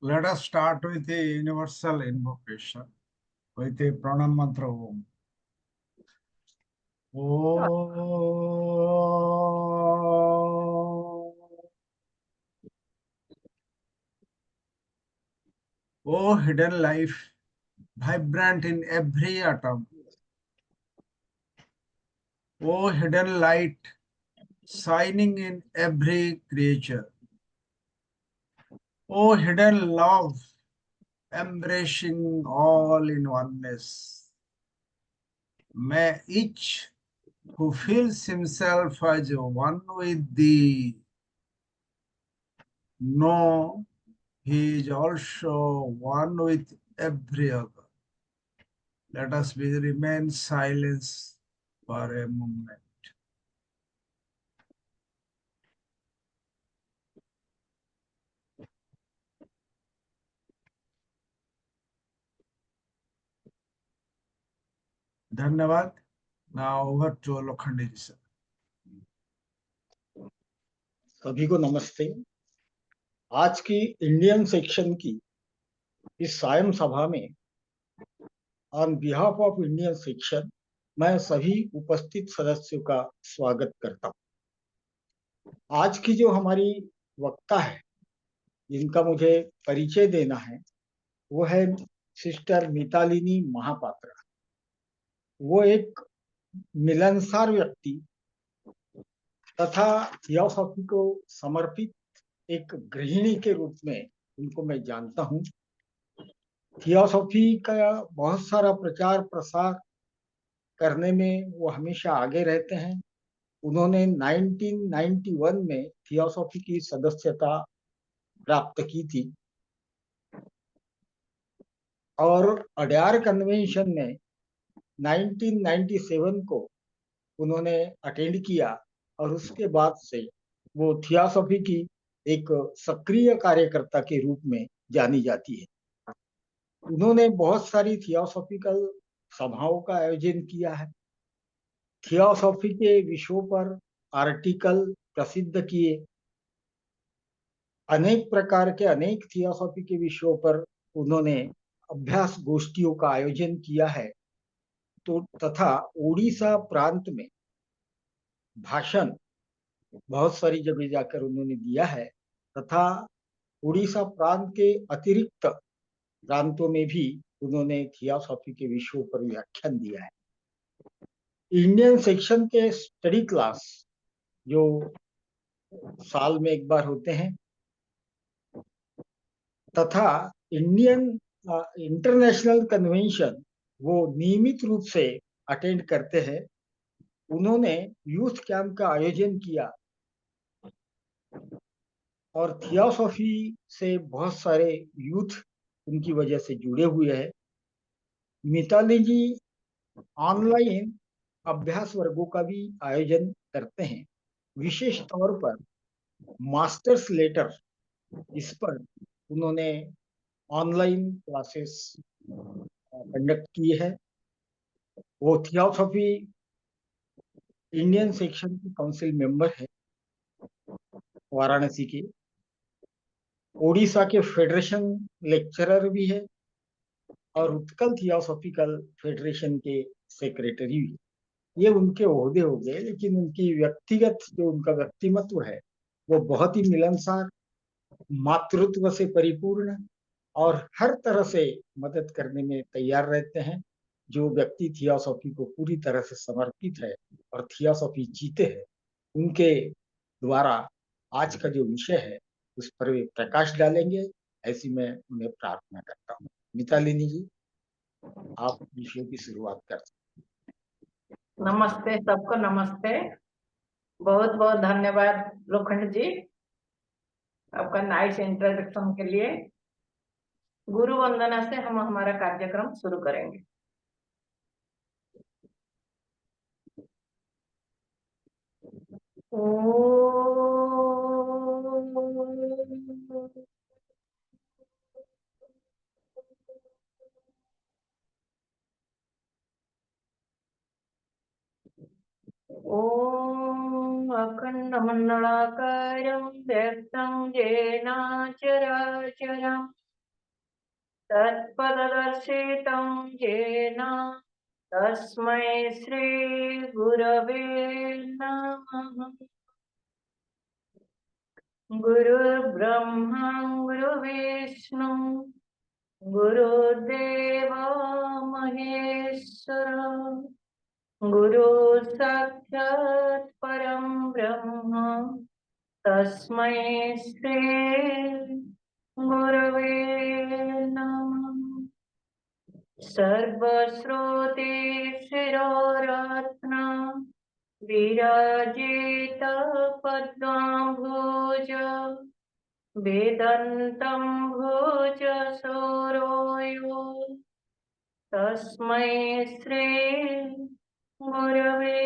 Let us start with the universal invocation with the pranam mantra Om. O hidden life, vibrant in every atom. O hidden light, shining in every creature. O hidden love, embracing all in oneness. May each who feels himself as one with thee know he is also one with every other. Let us remain silent for a moment. धन्यवाद. Now over to Lokhande ji sir. सभी को नमस्ते. आज की Indian section की इस सायं सभा में on behalf of Indian section मैं सभी उपस्थित सदस्यों का स्वागत करता हूं. आज की जो हमारी वक्ता है, जिनका मुझे परिचय देना है, वो है सिस्टर मितालिनी महापात्रा. वो एक मिलनसार व्यक्ति तथा थियोसॉफी को समर्पित एक गृहिणी के रूप में उनको मैं जानता हूं. थियोसॉफी का बहुत सारा प्रचार प्रसार करने में वो हमेशा आगे रहते हैं. उन्होंने 1991 में थियोसॉफी की सदस्यता प्राप्त की थी और अड्यार कन्वेंशन में 1997 को उन्होंने अटेंड किया और उसके बाद से वो थियोसॉफी की एक सक्रिय कार्यकर्ता के रूप में जानी जाती है. उन्होंने बहुत सारी थियोसॉफिकल सभाओं का आयोजन किया है. थियोसॉफी के विषयों पर आर्टिकल प्रसिद्ध किए. अनेक प्रकार के अनेक थियोसॉफी के विषयों पर उन्होंने अभ्यास गोष्ठियों का आयोजन किया है. तो तथा उड़ीसा प्रांत में भाषण बहुत सारी जगह जाकर उन्होंने दिया है तथा उड़ीसा प्रांत के अतिरिक्त प्रांतों में भी उन्होंने थियोसॉफी के विषयों पर व्याख्यान दिया है. इंडियन सेक्शन के स्टडी क्लास जो साल में एक बार होते हैं तथा इंडियन इंटरनेशनल कन्वेंशन वो नियमित रूप से अटेंड करते हैं. उन्होंने यूथ कैंप का आयोजन किया और थियोसॉफी से बहुत सारे यूथ उनकी वजह से जुड़े हुए हैं. मिताली जी ऑनलाइन अभ्यास वर्गों का भी आयोजन करते हैं. विशेष तौर पर मास्टर्स लेटर, इस पर उन्होंने ऑनलाइन क्लासेस कंडक्ट किए हैं. वो थियोसॉफी इंडियन सेक्शन की काउंसिल मेंबर है वाराणसी के. ओडिशा के फेडरेशन लेक्चरर भी है और उत्कल थियोसॉफिकल फेडरेशन के सेक्रेटरी भी. ये उनके ओहदे हो गए, लेकिन उनकी व्यक्तिगत जो उनका व्यक्तिमत्व है वो बहुत ही मिलनसार, मातृत्व से परिपूर्ण और हर तरह से मदद करने में तैयार रहते हैं. जो व्यक्ति थियोसॉफी को पूरी तरह से समर्पित है और थियोसॉफी जीते हैं, उनके द्वारा आज का जो विषय है उस पर वे प्रकाश डालेंगे, ऐसी मैं उन्हें प्रार्थना करता हूँ. मितालिनी जी, आप विषय की शुरुआत कर सकते. नमस्ते सबको. नमस्ते. बहुत बहुत धन्यवाद लोखंड जी, आपका नाइस इंट्रोडक्शन के लिए. गुरु वंदना से हम हमारा कार्यक्रम शुरू करेंगे. ओम अखंडमंडलाकारं व्यक्तं येन चराचरं तत्पददर्शितं येन तस्मै श्री गुरवे नमः। गुरुर्ब्रह्मा गुरुर्विष्णु गुरुदेव महेश्वर गुरु साक्षात् परम ब्रह्म तस्मै श्री गुरवे नमः। सर्वश्रुति शिरोरत्न विराजित पद्माम्भोज वेदन्तं भुज सौरोयो तस्मै श्री गुरवे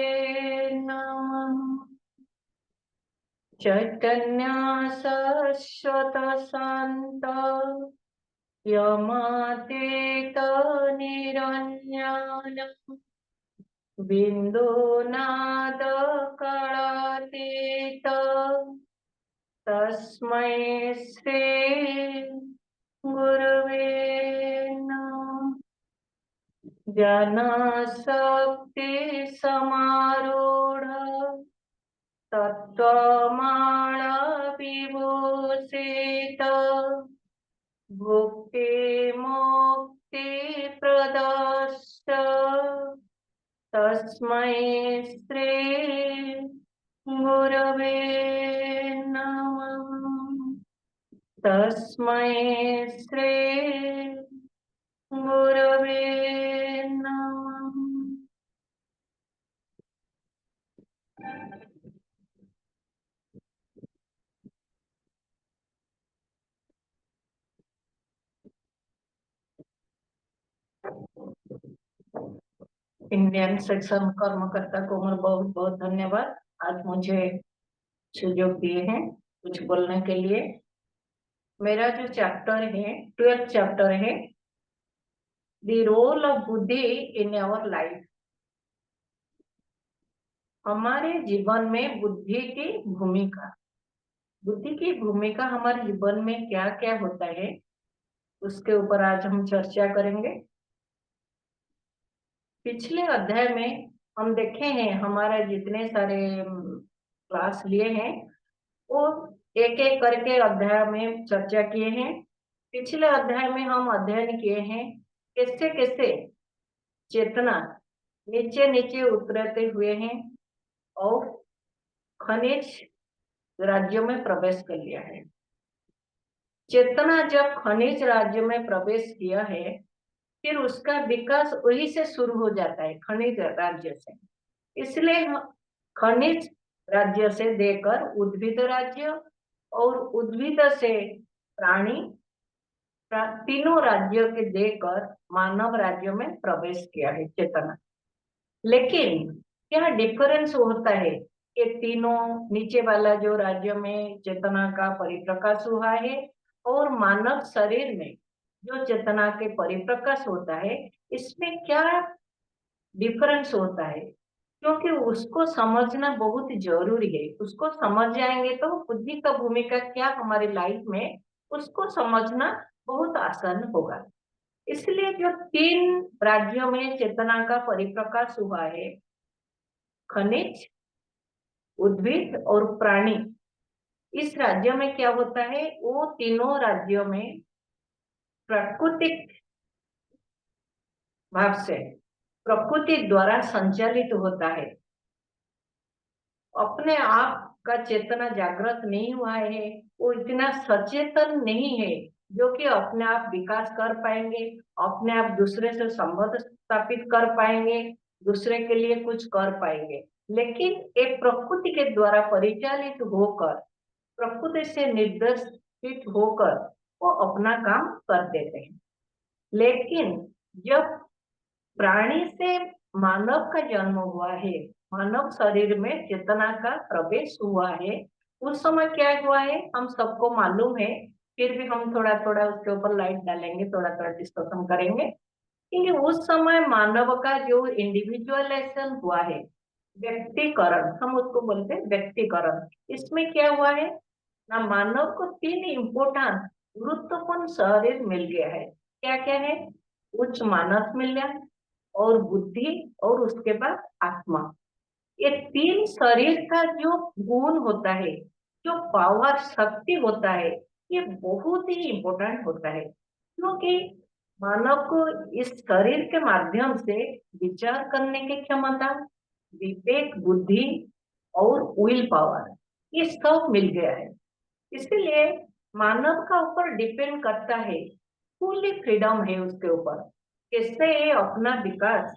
नमः। चैतन्य शाश्वत शांत यमातीत निरञ्जन बिन्दुनाद कालातीत तस्मै श्री गुरवे नमः। ज्ञानशक्ति समारूढ़ तत्त्वमाला विभूषित भुक्ति मुक्ति प्रदर्श तस्मै श्री गुरवे नमः। तस्मै श्री गुरवे नमः। इंडियन सेक्शन कर्मकर्ता को मैं बहुत बहुत धन्यवाद, आज मुझे सुयोग दिए हैं कुछ बोलने के लिए। मेरा जो चैप्टर है 12th चैप्टर है द रोल ऑफ बुद्धि इन आवर लाइफ। हमारे जीवन में बुद्धि की भूमिका, बुद्धि की भूमिका हमारे जीवन में क्या क्या होता है उसके ऊपर आज हम चर्चा करेंगे। पिछले अध्याय में हम देखे हैं, हमारे जितने सारे क्लास लिए हैं वो एक एक करके अध्याय में चर्चा किए हैं। पिछले अध्याय में हम अध्ययन किए हैं कैसे कैसे चेतना नीचे नीचे उतरते हुए हैं और खनिज राज्यों में प्रवेश कर लिया है। चेतना जब खनिज राज्य में प्रवेश किया है फिर उसका विकास वही से शुरू हो जाता है, खनिज राज्य से। इसलिए खनिज राज्य से देकर उद्भिद राज्य और उद्भिद से प्राणी, तीनों राज्यों के देकर मानव राज्यों में प्रवेश किया है चेतना। लेकिन क्या डिफरेंस होता है कि तीनों नीचे वाला जो राज्य में चेतना का परिप्रकाश हुआ है और मानव शरीर में जो चेतना के परिप्रकाश होता है, इसमें क्या डिफरेंस होता है? क्योंकि उसको समझना बहुत जरूरी है। उसको समझ जाएंगे तो बुद्धि का भूमिका क्या हमारी लाइफ में, उसको समझना बहुत आसान होगा। इसलिए जो 3 राज्यों में चेतना का परिप्रकाश हुआ है, खनिज, उद्भिद और प्राणी, इस राज्य में क्या होता है, वो तीनों राज्यों में प्राकृतिक भाव से प्रकृति द्वारा संचालित होता है। अपने आप का चेतना जागृत नहीं हुआ है, वो इतना सचेतन नहीं है जो कि अपने आप विकास कर पाएंगे, अपने आप दूसरे से संबंध स्थापित कर पाएंगे, दूसरे के लिए कुछ कर पाएंगे। लेकिन एक प्रकृति के द्वारा परिचालित होकर, प्रकृति से निर्देशित होकर वो अपना काम कर देते हैं। लेकिन जब प्राणी से मानव का जन्म हुआ है, मानव शरीर में चेतना का प्रवेश हुआ है, उस समय क्या हुआ है हम सबको मालूम है, फिर भी हम थोड़ा थोड़ा उसके ऊपर लाइट डालेंगे, थोड़ा थोड़ा डिस्कशन करेंगे। क्योंकि उस समय मानव का जो इंडिविजुअलाइजेशन हुआ है, व्यक्तिकरण हम उसको बोलते हैं, व्यक्तिकरण। इसमें क्या हुआ है ना, मानव को 3 इम्पोर्टेंट गुरुत्वपूर्ण शरीर मिल गया है। क्या क्या है? उच्च मानस मूल्य और बुद्धि और उसके बाद आत्मा। ये तीन शरीर का जो गुण होता है, जो पावर शक्ति होता है, ये बहुत ही इम्पोर्टेंट होता है। क्योंकि मानव को इस शरीर के माध्यम से विचार करने की क्षमता, विवेक, बुद्धि और विल पावर, ये सब मिल गया है। इसलिए मानव का ऊपर डिपेंड करता है, फुल्ली फ्रीडम है उसके ऊपर, कैसे ये अपना विकास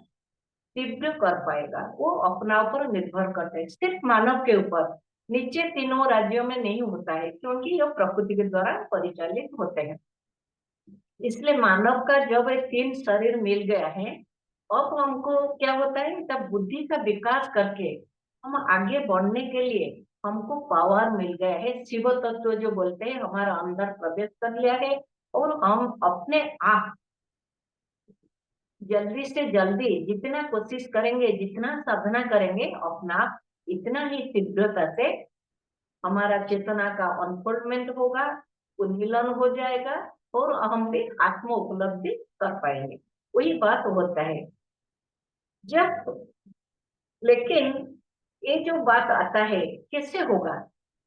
तीव्र कर पाएगा। वो अपना ऊपर निर्भर करते हैं, सिर्फ मानव के ऊपर। नीचे तीनों राज्यों में नहीं होता है, क्योंकि ये प्रकृति के द्वारा परिचालित होते हैं। इसलिए मानव का जब ये तीन शरीर मिल गया है, अब हमको क्या होता है, तब बुद्धि का विकास करके हम आगे बढ़ने के लिए हमको पावर मिल गया है। शिव तत्व जो बोलते हैं हमारा अंदर प्रवेश कर लिया है, और हम अपने आप जल्दी से जल्दी जितना कोशिश करेंगे, जितना साधना करेंगे, अपना इतना ही तीव्रता से हमारा चेतना का अनफोल्डमेंट होगा, उन्मीलन हो जाएगा, और हम भी आत्म उपलब्धि कर पाएंगे। वही बात होता है जब। लेकिन ये जो बात आता है कैसे होगा?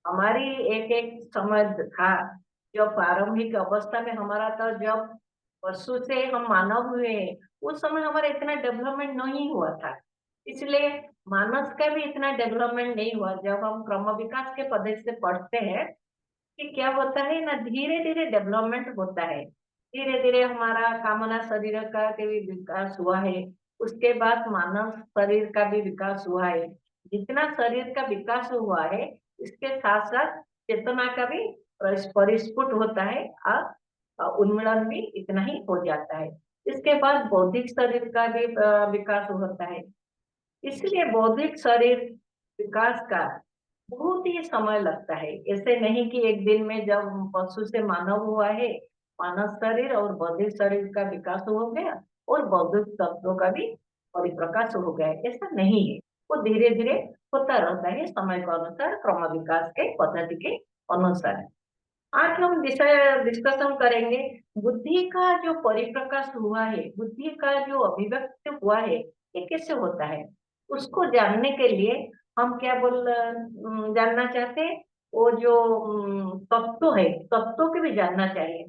हमारी एक एक समय था, जब प्रारंभिक अवस्था में हमारा था, जब पशु से हम मानव हुए, उस समय हमारा इतना डेवलपमेंट नहीं हुआ था। इसलिए मानस का भी इतना डेवलपमेंट नहीं हुआ। जब हम क्रम विकास के पद्धति से पढ़ते हैं कि क्या होता है ना, धीरे धीरे डेवलपमेंट होता है। धीरे धीरे हमारा कामना शरीर का भी विकास हुआ है, उसके बाद मानव शरीर का भी विकास हुआ है। जितना शरीर का विकास हुआ है, इसके साथ साथ चेतना का भी परिस्फुट होता है, और उन्मूलन भी इतना ही हो जाता है। इसके बाद बौद्धिक शरीर का भी विकास होता है। इसलिए बौद्धिक शरीर विकास का बहुत ही समय लगता है। ऐसे नहीं कि एक दिन में जब पशु से मानव हुआ है, मानव शरीर और बौद्धिक शरीर का विकास हो गया और बौद्धिक तत्वों का भी परिप्रकाश हो गया, ऐसा नहीं है। वो धीरे धीरे होता रहता है, समय के अनुसार, क्रम विकास के पद्धति के अनुसार। आज हम डिस्कशन करेंगे बुद्धि का जो परिप्रकाश हुआ है, बुद्धि का जो अभिव्यक्त हुआ है, ये कैसे होता है। उसको जानने के लिए हम क्या जानना चाहते हैं, वो जो तत्व है, तत्वों के भी जानना चाहिए।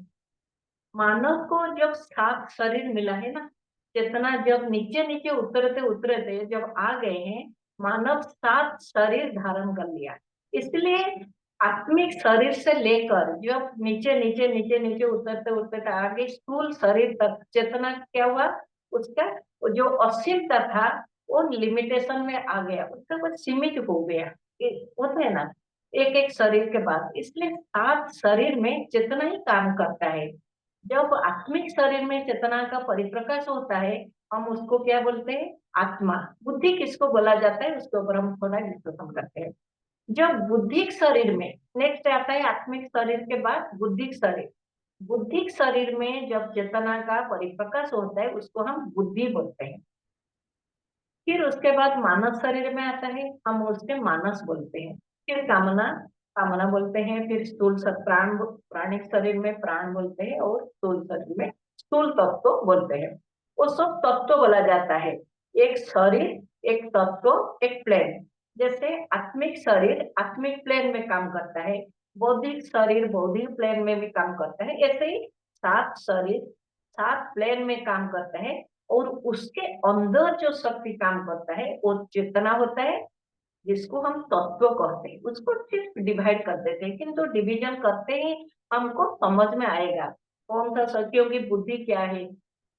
मानव को जब सात शरीर मिला है ना, चेतना जब नीचे नीचे उतरते उतरते जब आ गए हैं, मानव सात शरीर धारण कर लिया। इसलिए आत्मिक शरीर से लेकर जब नीचे नीचे नीचे नीचे उतरते उतरते आगे स्थूल शरीर तक चेतना क्या हुआ, उसका जो असीमता था वो लिमिटेशन में आ गया, उसका कुछ सीमित हो गया। होता है ना, एक एक शरीर के बाद। इसलिए सात शरीर में चेतना ही काम करता है। जब आत्मिक शरीर में चेतना का परिप्रकाश होता है, हम उसको क्या बोलते हैं, आत्मा। बुद्धि किसको बोला जाता है, उसके ऊपर हम थोड़ा डिस्कशन करते हैं। जब बुद्धिक शरीर में, नेक्स्ट आता है आत्मिक शरीर के बाद बुद्धिक शरीर। बुद्धिक शरीर में जब चेतना का परिप्रकाश होता है, उसको हम बुद्धि बोलते हैं। फिर उसके बाद मानव शरीर में आता है, हम उसके मानस बोलते हैं। फिर कामना, कामना बोलते हैं। फिर स्थूल प्राण, प्राणिक शरीर में प्राण बोलते हैं, और स्थूल शरीर में स्थूल तत्व बोलते हैं। वो सब तत्व बोला जाता है। एक शरीर, एक तत्व, एक प्लेन। जैसे आत्मिक शरीर आत्मिक प्लेन में काम करता है, बौद्धिक शरीर बौद्धिक प्लेन में भी काम करता है। ऐसे ही सात शरीर सात प्लेन में काम करता है, और उसके अंदर जो शक्ति काम करता है वो चेतना होता है, जिसको हम तत्व कहते हैं। उसको सिर्फ डिवाइड कर देते हैं, किंतु डिवीजन करते ही हमको समझ में आएगा कौन सा सत्यों की बुद्धि क्या है।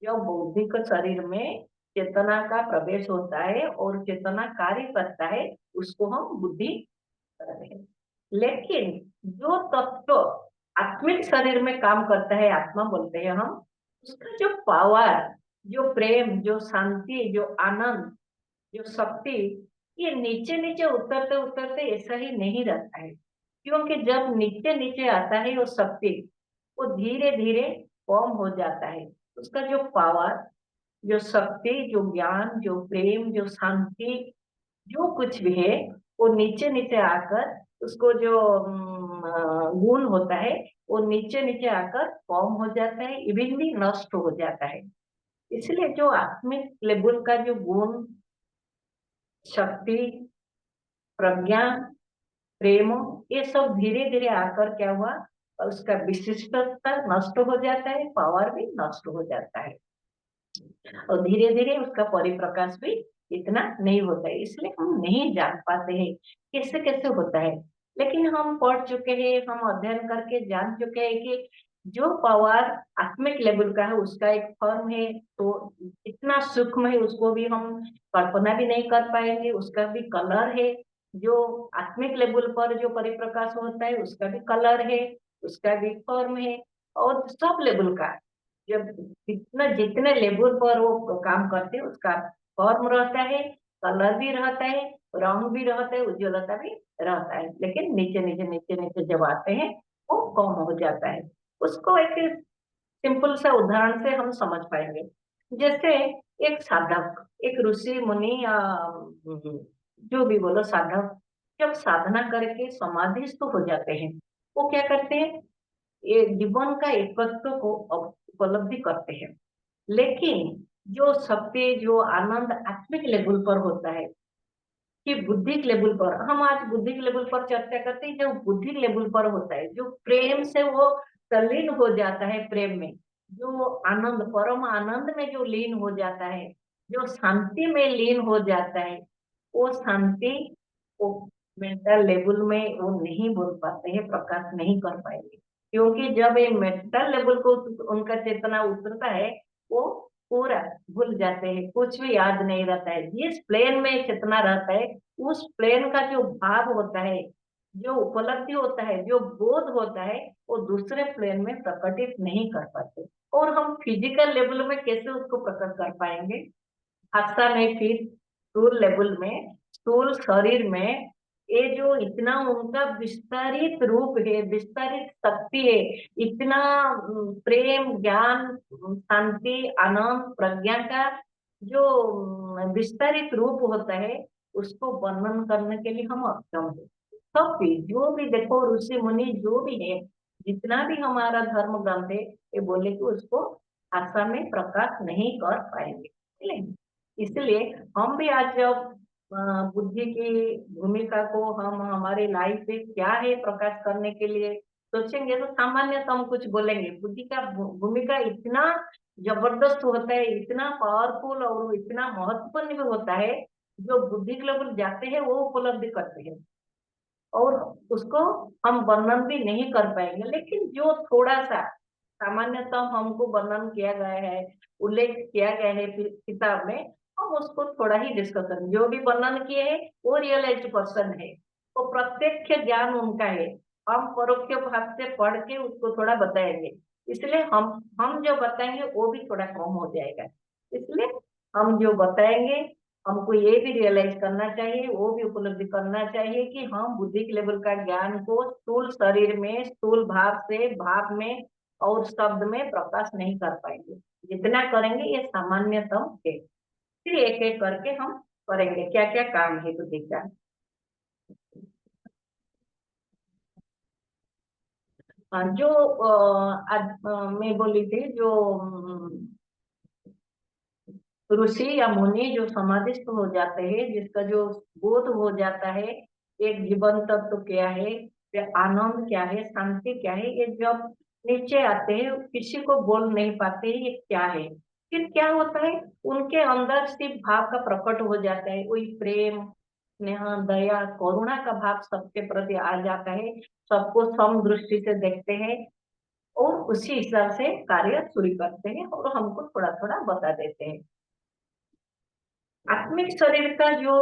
जो बौद्धिक शरीर में चेतना का प्रवेश होता है और चेतना कार्य करता है, उसको हम बुद्धि कहते हैं। लेकिन जो तत्व आत्मिक शरीर में काम करता है, आत्मा बोलते हैं हम, उसका जो पावर, जो प्रेम, जो शांति, जो आनंद, जो शक्ति, ये नीचे नीचे उतरते उतरते ऐसा ही नहीं रहता है। क्योंकि जब नीचे नीचे आता है वो शक्ति, वो धीरे धीरे कम हो जाता है। उसका जो पावर, जो शक्ति, जो ज्ञान, जो प्रेम, जो शांति, जो कुछ भी है, वो नीचे नीचे आकर उसको जो गुण होता है वो नीचे नीचे आकर कम हो जाता है, इवनली नष्ट हो जाता है। इसलिए जो आत्मिक लेवल का जो गुण, शक्ति, प्रज्ञा, प्रेम, ये सब धीरे धीरे आकर क्या हुआ, उसका विशिष्टता नष्ट हो जाता है, पावर भी नष्ट हो जाता है और धीरे धीरे उसका परिप्रकाश भी इतना नहीं होता है। इसलिए हम नहीं जान पाते हैं कैसे कैसे होता है। लेकिन हम पढ़ चुके हैं, हम अध्ययन करके जान चुके हैं कि जो पावर आत्मिक लेवल का है उसका एक फॉर्म है, तो इतना सूक्ष्म है उसको भी हम कल्पना भी नहीं कर पाएंगे। उसका भी कलर है, जो आत्मिक लेवल पर जो परिप्रकाश होता है उसका भी कलर है, उसका भी फॉर्म है, और सब लेवल का जब जितना जितने लेवल पर वो काम करते हैं उसका फॉर्म रहता है, कलर भी रहता है, रंग भी रहता है, उज्ज्वलता भी रहता है। लेकिन नीचे नीचे नीचे नीचे जब आते हैं वो कम हो जाता है। उसको एक सिंपल सा उदाहरण से हम समझ पाएंगे। जैसे एक साधक, एक ऋषि मुनि या जो भी बोलो साधक, जब साधना करके समाधिस्थ हो जाते हैं, वो क्या करते हैं, ये जीवन का एकत्व को उपलब्धि करते हैं। लेकिन जो शक्ति, जो आनंद आत्मिक लेवल पर होता है, कि बुद्धिक लेवल पर, हम आज बुद्धिक लेवल पर चर्चा करते हैं, जो बुद्धिक लेवल पर होता है, जो प्रेम से वो तल्लीन हो जाता है, प्रेम में जो आनंद, परम आनंद में जो लीन हो जाता है, जो शांति में लीन हो जाता है, वो शांति वो मेंटल लेवल में वो नहीं बोल पाते हैं, प्रकाश नहीं कर पाएंगे। क्योंकि जब ये मेंटल लेवल को उनका चेतना उतरता है, वो पूरा भूल जाते हैं, कुछ भी याद नहीं रहता है। जिस प्लेन में चेतना रहता है, उस प्लेन का जो भाव होता है, जो उपलब्धि होता है, जो बोध होता है, वो दूसरे प्लेन में प्रकटित नहीं कर पाते। और हम फिजिकल लेवल में कैसे उसको प्रकट कर पाएंगे? हादसा में, फिर स्थूल लेवल में, स्थूल शरीर में, ये जो इतना उनका विस्तारित रूप है, विस्तारित शक्ति है, इतना प्रेम, ज्ञान, शांति, आनंद, प्रज्ञा का जो विस्तारित रूप होता है, उसको वर्णन करने के लिए हम अक्षम है। सब भी, जो भी देखो, ऋषि मुनि जो भी है, जितना भी हमारा धर्म ग्रंथ है, ये बोले कि उसको भाषा में प्रकाश नहीं कर पाएंगे। इसलिए हम भी आज जब बुद्धि की भूमिका को हम हमारी लाइफ में क्या है प्रकाश करने के लिए सोचेंगे, तो सामान्यतः हम कुछ बोलेंगे। बुद्धि का भूमिका इतना जबरदस्त होता है, इतना पावरफुल और इतना महत्वपूर्ण भी होता है, जो बुद्धि के लेवल जाते हैं वो उपलब्धि करते हैं और उसको हम वर्णन भी नहीं कर पाएंगे। लेकिन जो थोड़ा सा सामान्यतः हमको वर्णन किया गया है, उल्लेख किया गया है किताब में, हम उसको थोड़ा ही डिस्कस करेंगे। जो भी वर्णन किए हैं वो रियलाइज्ड पर्सन है, वो प्रत्यक्ष ज्ञान उनका है, हम परोक्ष भाव से पढ़ के उसको थोड़ा बताएंगे। इसलिए हम जो बताएंगे वो भी थोड़ा कम हो जाएगा। इसलिए हम जो बताएंगे, हमको ये भी रियलाइज करना चाहिए, वो भी उपलब्धि करना चाहिए कि हम बुद्धि के लेवल का ज्ञान को स्थूल शरीर में, स्थूल भाव से, भाव में और शब्द में प्रकाश नहीं कर पाएंगे। जितना करेंगे ये सामान्यतम है। फिर एक एक करके हम करेंगे क्या क्या काम है बुद्धि का। जो मैं बोली थी, जो ऋषि या मुनि जो समाधिस्थ हो जाते हैं, जिसका जो बोध हो जाता है, एक जीवन तत्व क्या है, फिर आनंद क्या है, शांति क्या है, ये जब नीचे आते हैं किसी को बोल नहीं पाते ये क्या है। फिर क्या होता है, उनके अंदर सिर्फ भाव का प्रकट हो जाता है, वही प्रेम, स्नेह, दया, करुणा का भाव सबके प्रति आ जाता है, सबको सम दृष्टि से देखते हैं और उसी हिसाब से कार्य शुरू करते हैं और हमको थोड़ा थोड़ा बता देते हैं। आत्मिक शरीर का जो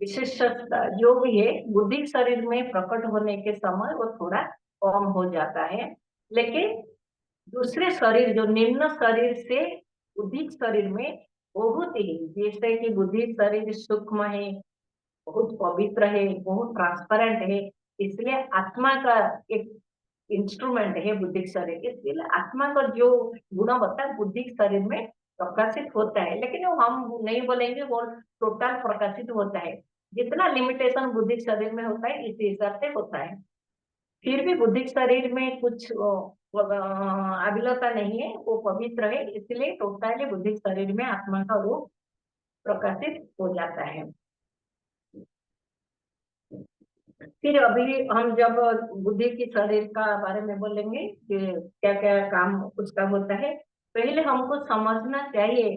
विशेषता जो भी है, बुद्धिक शरीर में प्रकट होने के समय वो थोड़ा कम हो जाता है। लेकिन दूसरे शरीर, जो निम्न शरीर से बुद्धिक शरीर में बहुत ही, जैसे कि बुद्धिक शरीर सूक्ष्म है, बहुत पवित्र है, बहुत ट्रांसपेरेंट है, इसलिए आत्मा का एक इंस्ट्रूमेंट है बुद्धिक शरीर। इसलिए आत्मा का जो गुणवत्ता बुद्धिक शरीर में प्रकाशित होता है। लेकिन वो हम नहीं बोलेंगे वो टोटल प्रकाशित होता है, जितना लिमिटेशन बुद्धिक शरीर में होता है इसी हिसाब से होता है। फिर भी बुद्धिक शरीर में कुछ अभिलता नहीं है, वो पवित्र है, इसलिए टोटली बुद्धिक शरीर में आत्मा का रूप प्रकाशित हो जाता है। फिर अभी हम जब बुद्धि की शरीर का बारे में बोलेंगे कि क्या क्या काम उसका होता है, पहले हमको समझना चाहिए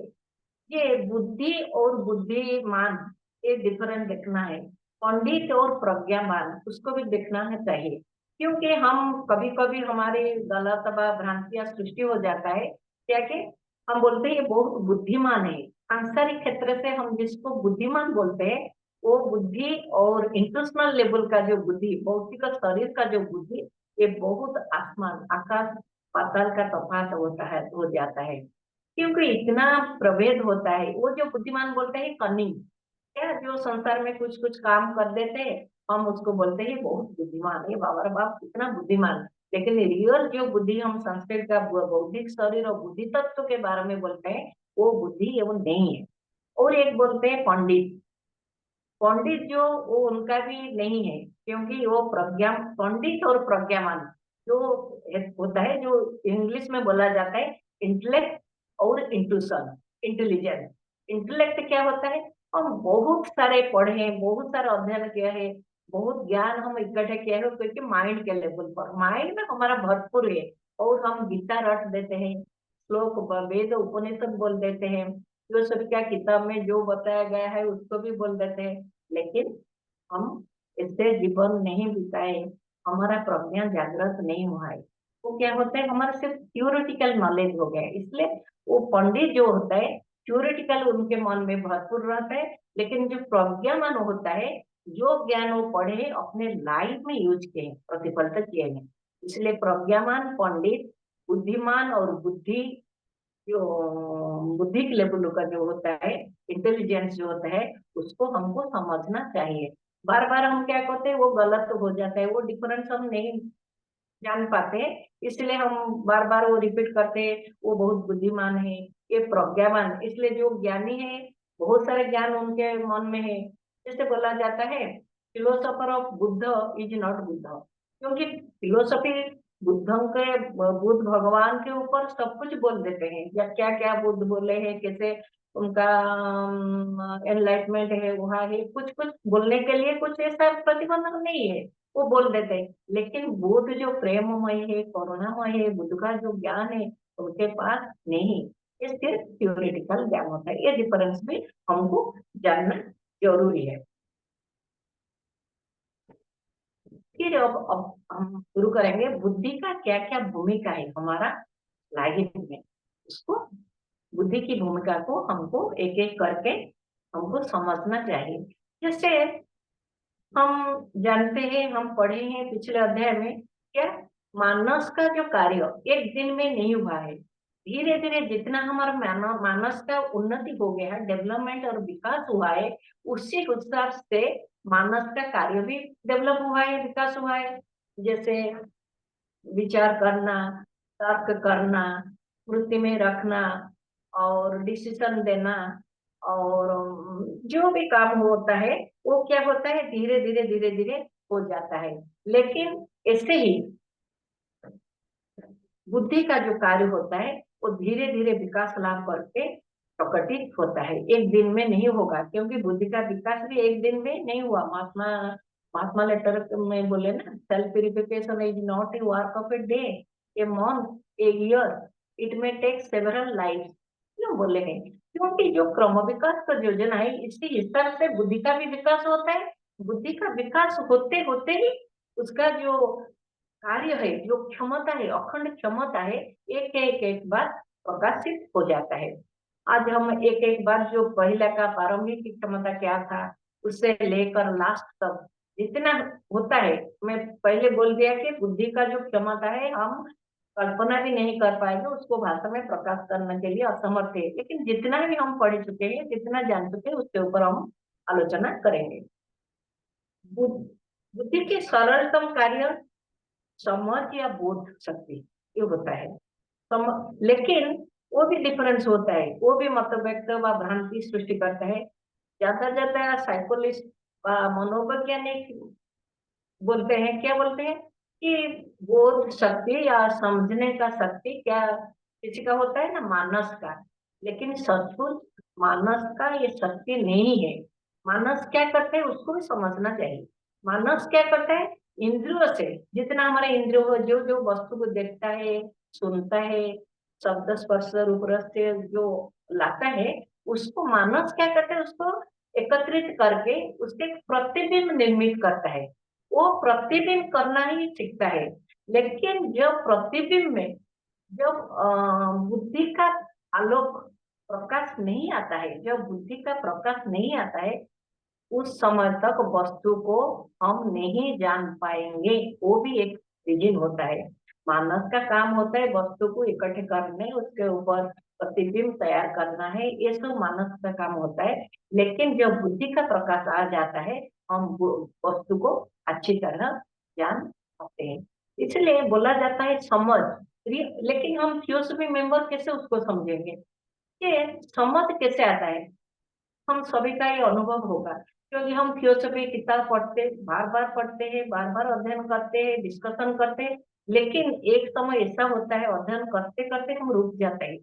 ये बुद्धि और बुद्धिमान ये डिफरेंट देखना है। पंडित और प्रज्ञावान उसको भी देखना है चाहिए, क्योंकि हम कभी कभी हमारी गलत भ्रांतियां सृष्टि हो जाता है। क्या कि हम बोलते हैं ये बहुत बुद्धिमान है, सांसारिक क्षेत्र से हम जिसको बुद्धिमान बोलते हैं वो बुद्धि और इंटरनल लेवल का जो बुद्धि, भौतिक शरीर का जो बुद्धि, ये बहुत आसमान आकाश पाताल का तफात होता है, हो जाता है, क्योंकि इतना प्रभेद होता है। वो जो बुद्धिमान बोलते हैं कनिंग, क्या जो संसार में कुछ कुछ काम कर देते हैं, हम उसको बोलते हैं बहुत बुद्धिमान है, बाबा रे बाप कितना बुद्धिमान। लेकिन रियल जो बुद्धि हम संस्कृत का बौद्धिक शरीर और बुद्धि तत्व के बारे में बोलते हैं, वो बुद्धि ये वो नहीं है। और एक बोलते हैं पंडित। पंडित जो वो उनका भी नहीं है, क्योंकि वो प्रज्ञा, पंडित और प्रज्ञावान जो होता है, जो इंग्लिश में बोला जाता है इंटेलेक्ट और इंट्यूशन, इंटेलिजेंस। इंटेलेक्ट क्या होता है, हम बहुत सारे पढ़े हैं, बहुत सारा अध्ययन किया है, बहुत ज्ञान हम इकट्ठे किया है, क्योंकि माइंड के लेवल पर माइंड में हमारा भरपूर है, और हम गीता रट देते हैं, श्लोक वेद उपनिषद बोल देते हैं, जो सब क्या किताब में जो बताया गया है उसको भी बोल देते हैं, लेकिन हम इससे जीवन नहीं बिताए, हमारा प्रज्ञा जागृत नहीं हुआ है। वो क्या होता है, हमारा सिर्फ थ्योरेटिकल नॉलेज हो गया है। इसलिए वो पंडित जो होता है थ्योरेटिकल उनके मन में भरपूर रहता है, लेकिन जो प्रज्ञामान होता है, जो ज्ञान वो पढ़े अपने लाइफ में यूज किए, प्रतिफलित किए हैं। इसलिए प्रज्ञामान, पंडित, बुद्धिमान और बुद्धि, जो बुद्धि के लेवल का जो होता है, इंटेलिजेंस जो होता है, उसको हमको समझना चाहिए। बार बार हम क्या करते हैं, वो गलत हो जाता है, वो डिफरेंस हम नहीं जान पाते, इसलिए हम बार बार वो रिपीट करते हैं, वो बहुत बुद्धिमान है, ये प्रज्ञावान। इसलिए जो ज्ञानी है, बहुत सारे ज्ञान उनके मन में है। जैसे बोला जाता है philosopher of Buddha is not Buddha, क्योंकि फिलोसफी बुद्धों के, बुद्ध भगवान के ऊपर सब कुछ बोल देते हैं, या क्या क्या बुद्ध बोले हैं, कैसे उनका एनलाइटमेंट है, वहाँ है, कुछ कुछ बोलने के लिए कुछ ऐसा प्रतिबंधक नहीं है, वो बोल देते हैं। लेकिन बुद्ध जो प्रेममय है, करुणामय है, बुद्ध का जो ज्ञान है उनके पास नहीं, ये सिर्फ थ्योरेटिकल ज्ञान होता है। ये डिफरेंस भी हमको जानना जरूरी है। फिर अब हम शुरू करेंगे, बुद्धि का क्या क्या भूमिका है हमारा लाइफ में, उसको बुद्धि की भूमिका को हमको एक एक करके हमको समझना चाहिए। जैसे हम जानते हैं, हम पढ़े हैं पिछले अध्याय में, क्या मानस का जो कार्य एक दिन में नहीं हुआ है, धीरे धीरे जितना हमारा मानस का उन्नति हो गया है, डेवलपमेंट और विकास हुआ है, उसी हिसाब से मानस का कार्य भी डेवलप हुआ है, विकास हुआ है। जैसे विचार करना, तर्क करना, स्मृति में रखना, और डिसीजन देना, और जो भी काम होता है वो क्या होता है, धीरे धीरे हो जाता है। लेकिन ऐसे ही बुद्धि का जो कार्य होता है वो धीरे धीरे विकास लाभ करके प्रकटित होता है, एक दिन में नहीं होगा, क्योंकि बुद्धि का विकास भी एक दिन में नहीं हुआ। महात्मा महात्मा लेटर में बोले ना, self purification is not a work of a day, a month, a year, it में टेक सेवरल लाइफ। क्यों बोले हैं, क्योंकि जो क्रम विकास का योजना है, इसी हिसाब से बुद्धि का भी विकास होता है। बुद्धि का विकास होते होते ही उसका जो कार्य है, जो क्षमता है, अखंड क्षमता है, एक बार प्रकाशित हो जाता है। आज हम एक एक बार जो पहला का प्रारंभिक की क्षमता क्या था, उससे लेकर लास्ट तक जितना होता है, मैं पहले बोल दिया कि बुद्धि का जो क्षमता है हम कल्पना भी नहीं कर पाएंगे, उसको भाषा में प्रकाश करने के लिए असमर्थ है। लेकिन जितना भी हम पढ़ चुके हैं, जितना जान चुके हैं, उसके ऊपर हम आलोचना करेंगे। बुद्धि के सरलतम कार्य समझ या बोध शक्ति ये होता है। लेकिन वो भी डिफरेंस होता है, वो भी मतलब व भ्रांति सृष्टि करता है। ज्यादा ज्यादा साइकोलिस्ट मनोवैज्ञानिक बोलते हैं, क्या बोलते हैं, कि बोध शक्ति या समझने का शक्ति क्या किसी का होता है ना, मानस का। लेकिन सचमुच मानस का ये शक्ति नहीं है। मानस क्या करते हैं उसको भी समझना चाहिए। मानस क्या करता है, इंद्रियों से, जितना हमारे इंद्रियों को जो जो वस्तु को देखता है, सुनता है, शब्द स्पर्श रूप रस से जो लाता है, उसको मानस क्या करता है, उसको एकत्रित करके उसके प्रतिबिंब निर्मित करता है। वो प्रतिबिंब करना ही सीखता है। लेकिन जब प्रतिबिंब में जब बुद्धि का आलोक प्रकाश नहीं आता है, जब बुद्धि का प्रकाश नहीं आता है, उस समय तक वस्तु को हम नहीं जान पाएंगे। वो भी एक रीजन होता है। मानस का काम होता है वस्तु को इकट्ठे करने, उसके ऊपर प्रतिबिंब तैयार करना है, ये सब मानस का काम होता है। लेकिन जब बुद्धि का प्रकाश आ जाता है, हम वस्तु को अच्छी तरह जान सकते हैं। इसलिए बोला जाता है समझ। लेकिन हम थियोसॉफी मेंबर कैसे उसको समझेंगे, कि समझ कैसे आता है? हम सभी का ये अनुभव होगा, क्योंकि हम थियोसॉफी किताब पढ़ते, बार बार पढ़ते हैं, बार बार अध्ययन करते हैं, डिस्कशन करते हैं। लेकिन एक समय ऐसा होता है, अध्ययन करते करते हम रुक जाते हैं।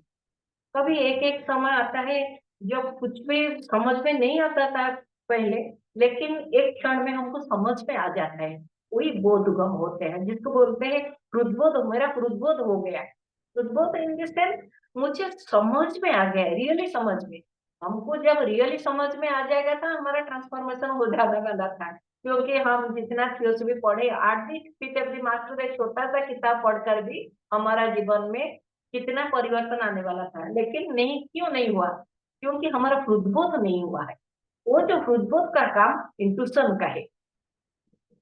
कभी एक एक समय आता है जब कुछ भी समझ में नहीं आता था पहले, लेकिन एक क्षण में हमको समझ में आ जाता है। वही बोधगम होते हैं, जिसको बोलते हैं हृदबोध। मेरा हृदबोध हो गया। हृदबोध इन द सेंस मुझे समझ में आ गया, रियली समझ में। हमको जब रियली समझ में आ जाएगा था, हमारा ट्रांसफॉर्मेशन हो जाने वाला था। क्योंकि हम जितना थियोसॉफी पढ़े, 8वीं फीट ऑफ द मास्टर, एक छोटा सा किताब पढ़कर भी हमारा जीवन में कितना परिवर्तन आने वाला था। लेकिन नहीं, क्यों नहीं हुआ? क्योंकि हमारा हृदबोध नहीं हुआ है। वो जो हृदबोध का काम इंट्यूशन का है,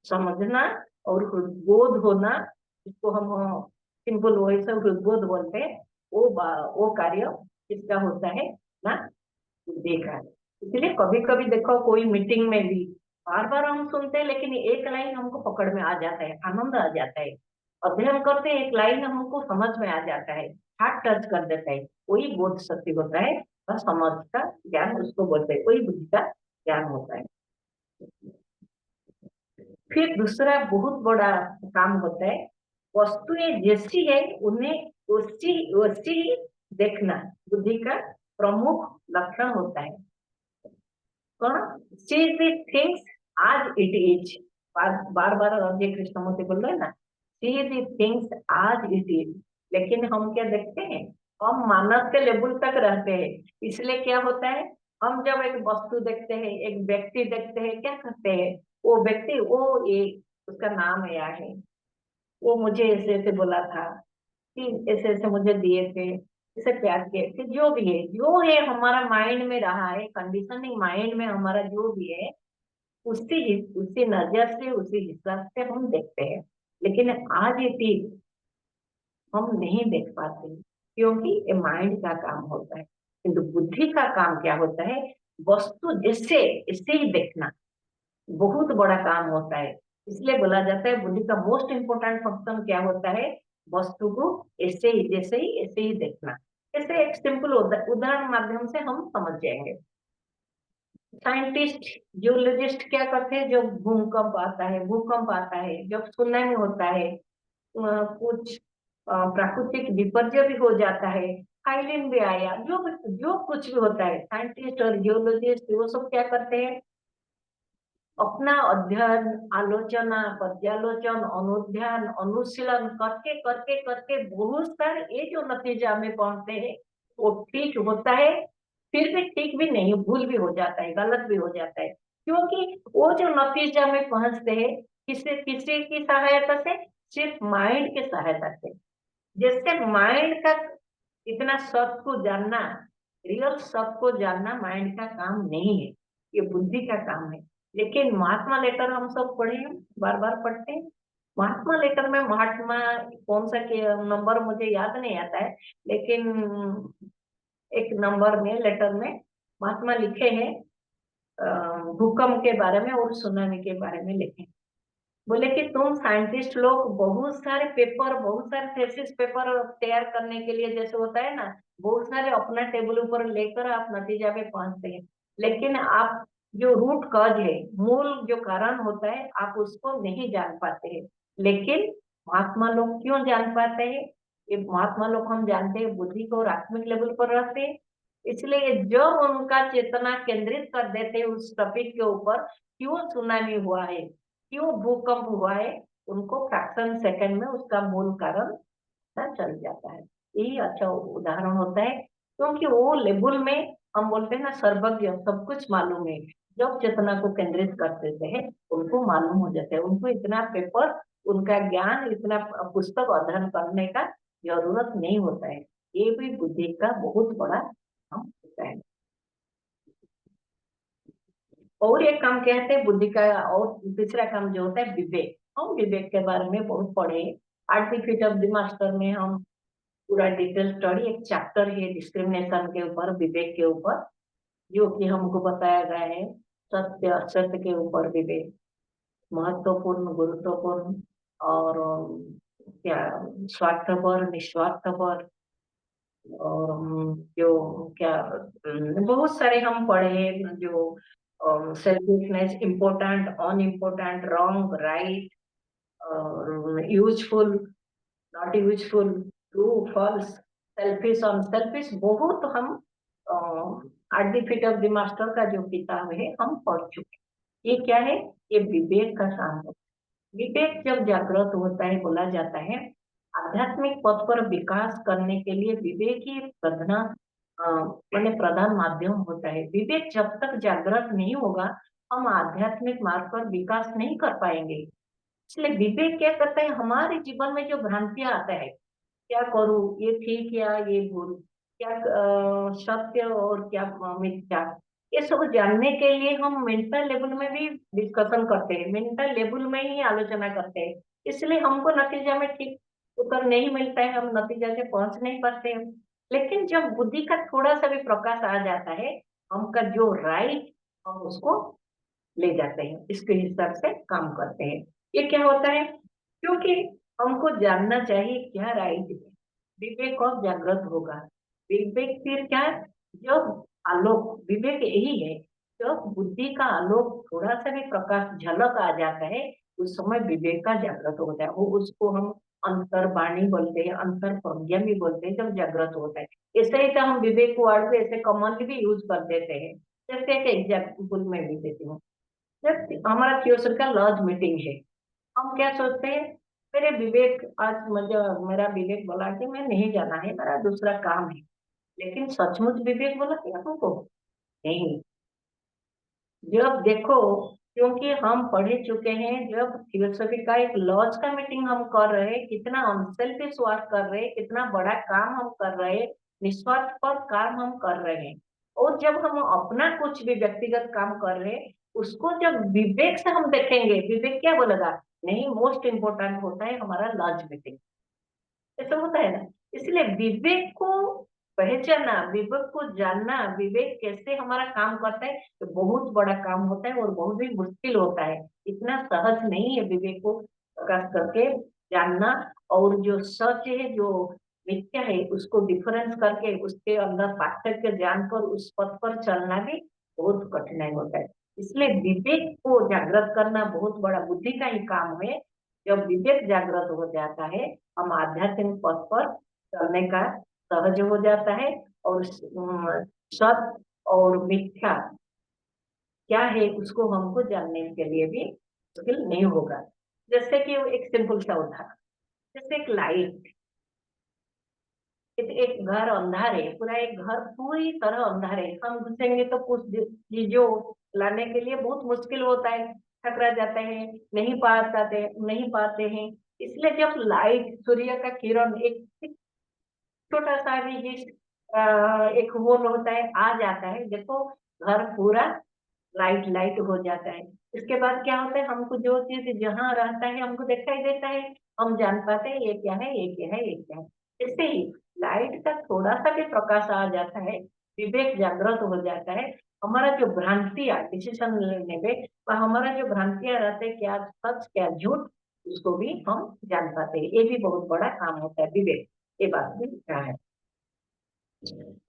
समझना और हृदबोध होना, जिसको हम सिंपल वॉइस से हृदबोध बोलते हैं, वो कार्य किसका होता है ना, देखा है। इसलिए कभी कभी देखो, कोई मीटिंग में भी बार बार हम सुनते हैं, लेकिन एक लाइन हमको पकड़ में आ जाता है, आनंद आ जाता है। अध्ययन करते हैं, एक लाइन हमको समझ में आ जाता है, हार्ट टच कर देता है। वही बोध शक्ति होता है, और समझ का ज्ञान उसको बोलते हैं, वही बुद्धि का ज्ञान होता है। फिर दूसरा बहुत बड़ा काम होता है, वस्तुएं जैसी है उन्हें वैसी वैसी ही देखना, बुद्धि का प्रमुख लक्षण होता है। सी दी थिंग्स आज इट इज। बार बार राधे कृष्णमूर्ति बोल रहे हैं ना, सी दी थिंग्स आज इट इज। लेकिन हम क्या देखते हैं, हम मानस के लेवल तक रहते हैं। इसलिए क्या होता है, हम जब एक वस्तु देखते हैं, एक व्यक्ति देखते हैं, क्या करते हैं, वो व्यक्ति, वो ये उसका नाम याद है, वो मुझे ऐसे ऐसे बोला था, कि ऐसे ऐसे मुझे दिए थे, इसे प्यार किए थे, जो है हमारा माइंड में रहा है, कंडीशनिंग माइंड में हमारा जो भी है, उसी नजर से, उसी हिसाब से हम देखते हैं। लेकिन आज ये चीज हम नहीं देख पाते, क्योंकि ये माइंड का काम होता है। किंतु बुद्धि का काम क्या होता है, वस्तु जैसे ऐसे ही देखना, बहुत बड़ा काम होता है। इसलिए बोला जाता है बुद्धि का मोस्ट इम्पोर्टेंट फंक्शन क्या होता है, वस्तु को ऐसे ही जैसे ही ऐसे ही देखना। ऐसे एक सिंपल उदाहरण माध्यम से हम समझ जाएंगे। साइंटिस्ट, जियोलॉजिस्ट क्या करते हैं, जब भूकंप आता है, जब सुनामी होता है, कुछ प्राकृतिक विपर्य भी हो जाता है, हाइलिन भी आया, जो कुछ भी होता है, साइंटिस्ट और जियोलॉजिस्ट वो सब क्या करते हैं, अपना अध्ययन, आलोचना, पर्यालोचन, अनुध्यान, अनुशीलन करके करके करके बहुत सारे ये जो नतीजा में पहुंचते हैं, वो ठीक होता है, फिर भी ठीक भी नहीं, भूल भी हो जाता है, गलत भी हो जाता है। क्योंकि वो जो नतीजा में पहुंचते हैं, किसी किसी की सहायता से, सिर्फ माइंड की सहायता से। जैसे माइंड का इतना सत्य को जानना, रियल सत्य को जानना माइंड का काम नहीं है, ये बुद्धि का काम है। लेकिन महात्मा लेटर हम सब पढ़े हैं, बार बार पढ़ते हैं। महात्मा लेटर में, महात्मा कौन सा के नंबर मुझे याद नहीं आता है, लेकिन एक नंबर में, लेटर में महात्मा लिखे हैं भूकंप के बारे में और सुनामी के बारे में लिखे। बोले कि तुम साइंटिस्ट लोग बहुत सारे पेपर, बहुत सारे थीसिस पेपर तैयार करने के लिए, जैसे होता है ना, बहुत सारे अपना टेबल ऊपर लेकर आप नतीजा पे पहुंचते हैं। लेकिन आप जो रूट कॉज है, मूल जो कारण होता है, आप उसको नहीं जान पाते हैं। लेकिन महात्मा लोग क्यों जान पाते हैं? ये महात्मा लोग हम जानते हैं बुद्धि को और आत्मिक लेवल पर रहते हैं, इसलिए जब उनका चेतना केंद्रित कर देते हैं उस टॉपिक के ऊपर, क्यों सुनामी हुआ है, क्यों भूकंप हुआ है, उनको फ्रैक्शन सेकंड में उसका मूल कारण पता चल जाता है। यही अच्छा उदाहरण होता है, क्योंकि वो लेवल में हम बोलते हैं ना सर्वज्ञ, सब कुछ मालूम है। जब चेतना को केंद्रित कर देते हैं उनको मालूम हो जाता है, उनको इतना पेपर, उनका ज्ञान, इतना पुस्तक अध्ययन करने का जरूरत नहीं होता है। ये भी बुद्धि का बहुत बड़ा काम होता है। और एक काम कहते हैं बुद्धि का, और तीसरा काम जो होता है विवेक। हम विवेक के बारे में बहुत पढ़े, 8वीं फीट ऑफ द मास्टर में हम पूरा डिटेल स्टडी, एक चैप्टर है डिस्क्रिमिनेशन के ऊपर, विवेक के ऊपर, जो कि हमको बताया गया है सत्य असत्य के ऊपर विवेक महत्वपूर्ण, गुरुत्वपूर्ण और क्या स्वार्थपर, निस्वार्थपर, और जो क्या बहुत सारे हम पढ़े हैं, जो selfishness, important, unimportant, wrong, right, useful, not useful, true, false, selfish, unselfish, बहुत हम at the feet of the master का जो किताब है हम पढ़ चुके। ये क्या है? ये विवेक का साधन है। विवेक जब जागृत होता है, बोला जाता है आध्यात्मिक पथ पर विकास करने के लिए विवेक ही प्रधान मैंने प्रधान माध्यम होता है। विवेक जब तक जागृत नहीं होगा हम आध्यात्मिक मार्ग पर विकास नहीं कर पाएंगे। इसलिए विवेक क्या करता है, हमारे जीवन में जो भ्रांतियां आता है, क्या करूं, ये ठीक या ये भूल, क्या सत्य और क्या मिथ्या, ये सब जानने के लिए हम मेंटल लेवल में भी डिस्कशन करते हैं, मेंटल लेवल में ही आलोचना करते हैं। इसलिए हमको नतीजा में ठीक उत्तर नहीं मिलता है, हम नतीजा से पहुंच नहीं पाते हैं। लेकिन जब बुद्धि का थोड़ा सा भी प्रकाश आ जाता है, हमका जो राइट, हम उसको ले जाते हैं, इसके हिसाब से काम करते हैं। ये क्या होता है? क्योंकि हमको जानना चाहिए क्या राइट है, विवेक और जागृत होगा। विवेक फिर क्या है? जब आलोक, विवेक यही है, जब बुद्धि का आलोक थोड़ा सा भी प्रकाश झलक आ जाता है, उस समय विवेक का जागृत होता है। वो उसको हम अंतर्वाणी बोलते हैं, अंतर प्रज्ञा भी बोलते हैं, जब जागृत होता है। ऐसे ही तो हम विवेक वर्ड को ऐसे कॉमनली भी यूज कर देते हैं। जैसे एक एग्जाम्पल में भी देती हूँ, जब हमारा थियोसॉफी का लॉज मीटिंग है, हम क्या सोचते हैं, मेरे विवेक आज मुझे, मेरा विवेक बोला कि मैं नहीं जाना है, मेरा दूसरा काम है। लेकिन सचमुच विवेक बोला कि हमको नहीं। जब देखो, क्योंकि हम पढ़े चुके हैं, जब थियोसॉफी का एक लॉज का मीटिंग हम कर रहे हैं, कितना अनसेल्फिश वर्क कर रहे हैं, कितना बड़ा काम हम कर रहे हैं, निस्वार्थ पर काम हम कर रहे हैं। और जब हम अपना कुछ भी व्यक्तिगत काम कर रहे हैं, उसको जब विवेक से हम देखेंगे, विवेक क्या बोलेगा, नहीं, मोस्ट इम्पोर्टेंट होता है हमारा लॉज मीटिंग। ऐसा होता है ना। इसलिए विवेक को पहचानना, विवेक को जानना, विवेक कैसे हमारा काम करता है, तो बहुत बड़ा काम होता है और बहुत ही मुश्किल होता है। इतना सहज नहीं है विवेक को प्रकाश करके जानना, और जो सच है, जो मिथ्या है, उसको डिफरेंस करके उसके अंदर पार्थक्य जानकर उस पथ पर चलना भी बहुत कठिनाई होता है। इसलिए विवेक को जागृत करना बहुत बड़ा बुद्धि का ही काम है। जब विवेक जागृत हो जाता है, हम आध्यात्मिक पथ पर चलने का सहज हो जाता है, और सत्य और मिथ्या क्या है उसको हमको जानने के लिए भी मुश्किल नहीं होगा। जैसे कि एक सिंपल सा उदाहरण, जैसे एक लाइट, एक घर अंधार है, पूरा एक घर पूरी तरह अंधार है, हम घुसेंगे तो कुछ चीजों लाने के लिए बहुत मुश्किल होता है, टकरा जाते हैं, नहीं पाते हैं। इसलिए जब लाइट, सूर्य का किरण एक छोटा सा भी जिस एक होल होता है आ जाता है, देखो घर पूरा लाइट लाइट हो जाता है। इसके बाद क्या होता है, हमको जो चीज जहाँ रहता है हमको दिखाई देता है, हम जान पाते हैं ये क्या है, ये क्या है, ये क्या है। इससे ही लाइट का थोड़ा सा भी प्रकाश आ जाता है, विवेक जागृत हो जाता है, हमारा जो भ्रांतियां डिसीजन लेने में, और हमारा जो भ्रांतियां रहते हैं, क्या सच क्या झूठ, उसको भी हम जान पाते हैं। ये भी बहुत बड़ा काम होता है विवेक, ये बात भी क्या है।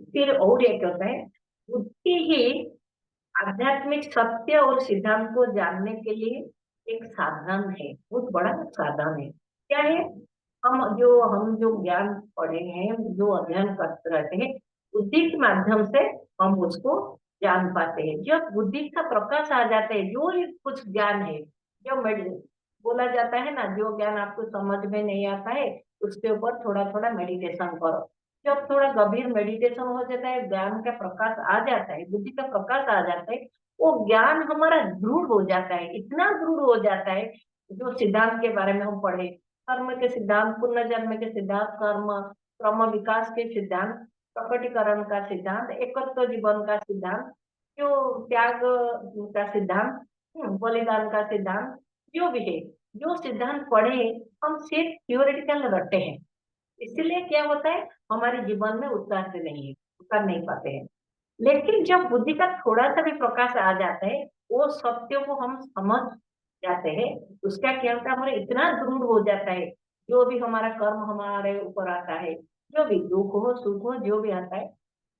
फिर और एक होता है बुद्धि ही आध्यात्मिक सत्य और सिद्धांत को जानने के लिए एक साधन है, बहुत बड़ा साधन है। क्या है? हम जो ज्ञान पढ़े हैं, जो अध्ययन करते रहते हैं, बुद्धि के माध्यम से हम उसको जान पाते हैं। जब बुद्धि का प्रकाश आ जाता है, जो ही कुछ ज्ञान है, जो बोला जाता है ना, जो ज्ञान आपको समझ में नहीं आता है उसके ऊपर थोड़ा थोड़ा मेडिटेशन करो। जब थोड़ा गंभीर मेडिटेशन हो जाता है, ज्ञान का प्रकाश आ जाता है, बुद्धि का प्रकाश आ जाता है, वो ज्ञान हमारा दृढ़ हो जाता है, इतना दृढ़ हो जाता है। जो सिद्धांत के बारे में हम पढ़े, कर्म के सिद्धांत, पुनर्जन्म के सिद्धांत, कर्म क्रम विकास के सिद्धांत, प्रकटीकरण का सिद्धांत, एकत्व जीवन का सिद्धांत, जो त्याग का सिद्धांत, बलिदान का सिद्धांत, जो भी है, जो सिद्धांत पढ़े, हम सिर्फ थियोरेटिकल रटे हैं। इसलिए क्या होता है, हमारे जीवन में उतारते नहीं है, उतार नहीं पाते हैं। लेकिन जब बुद्धि का थोड़ा सा भी प्रकाश आ जाता है, वो सत्य को हम समझ जाते हैं, उसका क्या होता है, हमारा इतना दृढ़ हो जाता है। जो भी हमारा कर्म हमारे ऊपर आता है, जो भी दुख हो सुख हो जो भी आता है,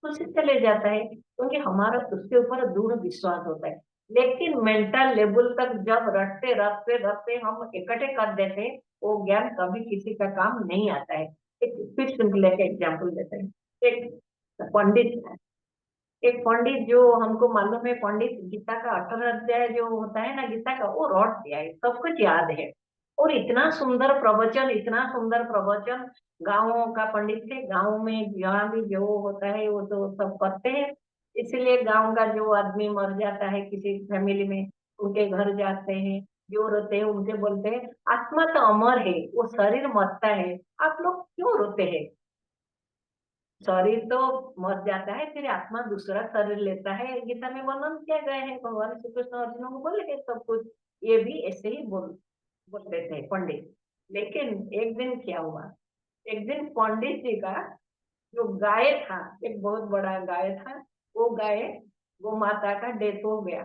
उसे चले जाता है, क्योंकि हमारा उसके ऊपर दृढ़ विश्वास होता है। लेकिन मेंटल लेवल तक जब रटते रटते रटते हम इकट्ठे कर देते हैं, वो ज्ञान कभी किसी का काम नहीं आता है। एक फिर सिंपल एक एग्जाम्पल देते हैं। एक पंडित है, एक पंडित, जो हमको मालूम है, पंडित गीता का 18 अध्याय जो होता है ना गीता का, वो रट दिया है, सब कुछ याद है। और इतना सुंदर प्रवचन, इतना सुंदर प्रवचन। गाँवों का पंडित थे, गाँव में जहाँ भी जो होता है वो तो सब करते हैं। इसलिए गाँव का जो आदमी मर जाता है किसी फैमिली में, उनके घर जाते हैं, जो रोते हैं उनके बोलते हैं, आत्मा तो अमर है, वो शरीर मरता है, आप लोग क्यों रोते हैं? शरीर तो मर जाता है, फिर आत्मा दूसरा शरीर लेता है, गीता में वर्णन किया गया है। भगवान श्री कृष्ण अर्जुन को बोले हैं सब कुछ, ये भी ऐसे ही बोलते थे पंडित। लेकिन एक दिन क्या हुआ, एक दिन पंडित जी का जो गाय था, एक बहुत बड़ा गाय था, वो गाय, वो माता का डेथ हो गया।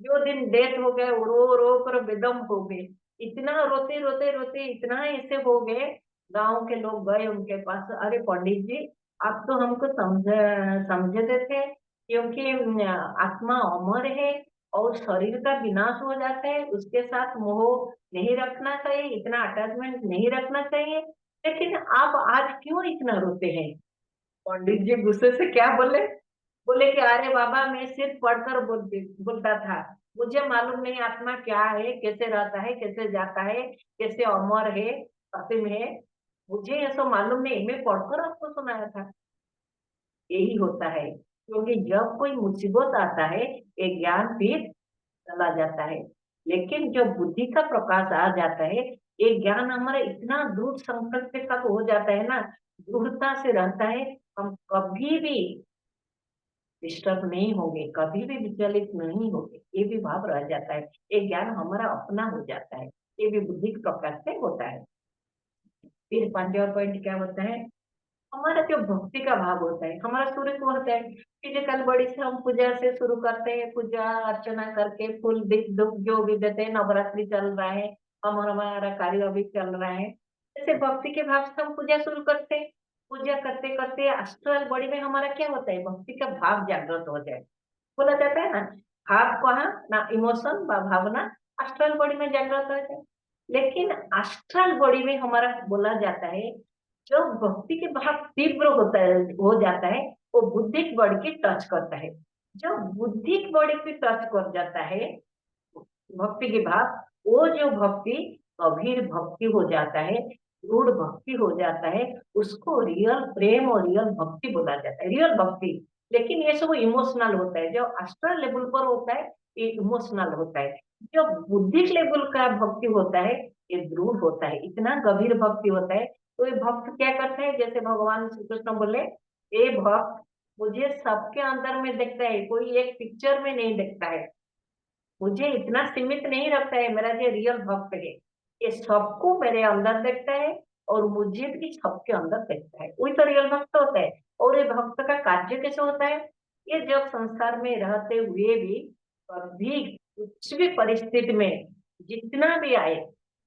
जो दिन डेथ हो गया, वो रो रो कर बेदम हो गए। इतना रोते रोते रोते इतना ऐसे हो गए, गांव के लोग गए उनके पास, अरे पंडित जी, आप तो हमको समझते थे, क्योंकि आत्मा अमर है और शरीर का विनाश हो जाता है, उसके साथ मोह नहीं रखना चाहिए, इतना अटैचमेंट नहीं रखना चाहिए, लेकिन आप आज क्यों इतना रोते हैं? पंडित जी गुस्से से क्या बोले, बोले कि अरे बाबा, मैं सिर्फ पढ़कर बोलता था, मुझे मालूम नहीं आत्मा क्या है, कैसे रहता है, कैसे जाता है, कैसे अमर है, असीम है, मुझे ऐसा मालूम नहीं, मैं पढ़कर आपको सुनाया था। यही होता है, क्योंकि जब कोई मुसीबत आता है, ये ज्ञान फिर चला जाता है। लेकिन जब बुद्धि का प्रकाश आ जाता है, ये ज्ञान हमारा इतना दृढ़ संकल्प के साथ हो जाता है ना, दृढ़ता से रहता है, हम कभी भी डिस्टर्ब नहीं होंगे, कभी भी विचलित नहीं होंगे, ये भी भाव रह जाता है, ये ज्ञान हमारा अपना हो जाता है, ये भी बुद्धि के प्रकाश से होता है। फिर पांचवा पॉइंट क्या होता है, हमारा जो भक्ति का भाव होता है, हमारा शुरू से होता है। फिजिकल बॉडी से हम पूजा से शुरू करते हैं, पूजा अर्चना करके फूल दीप धूप जो भी देते हैं, नवरात्रि चल रहा है, हमारा कार्य अभी चल रहा है, जैसे भक्ति के भाव से हम पूजा शुरू करते हैं। पूजा करते करते अस्ट्रल बॉडी में हमारा क्या होता है, भक्ति का भाव जागृत हो जाए। बोला जाता है ना, भाव कहाँ ना, इमोशन व भावना अस्ट्रल बॉडी में जागृत हो जाए। लेकिन अस्ट्रल बॉडी में हमारा बोला जाता है, जो भक्ति के भाव तीव्र होता है, हो जाता है, वो बुद्धिक बॉडी की टच करता है। जब बुद्धिक बॉडी की टच कर जाता है भक्ति के भाव, वो जो भक्ति गंभीर भक्ति हो जाता है, दृढ़ भक्ति हो जाता है, उसको रियल प्रेम और रियल भक्ति बोला जाता है, रियल भक्ति। लेकिन ये सब इमोशनल होता है, जो एस्ट्रल लेवल पर होता है ये इमोशनल होता है। जो बुद्धिक लेवल का भक्ति होता है ये दृढ़ होता है, इतना गंभीर भक्ति होता है। तो ये भक्त क्या करता है, जैसे भगवान श्री कृष्ण बोले, ये भक्त मुझे सबके अंदर में देखता है, कोई एक पिक्चर में नहीं देखता है, मुझे इतना सीमित नहीं रखता है, मेरा जो रियल भक्त है ये सबको मेरे अंदर देखता है और मुझे भी सबके अंदर देखता है, वही तो रियल भक्त होता है। और ये भक्त का कार्य कैसे होता है, ये जब संसार में रहते हुए भी कभी कुछ भी परिस्थिति में जितना भी आए,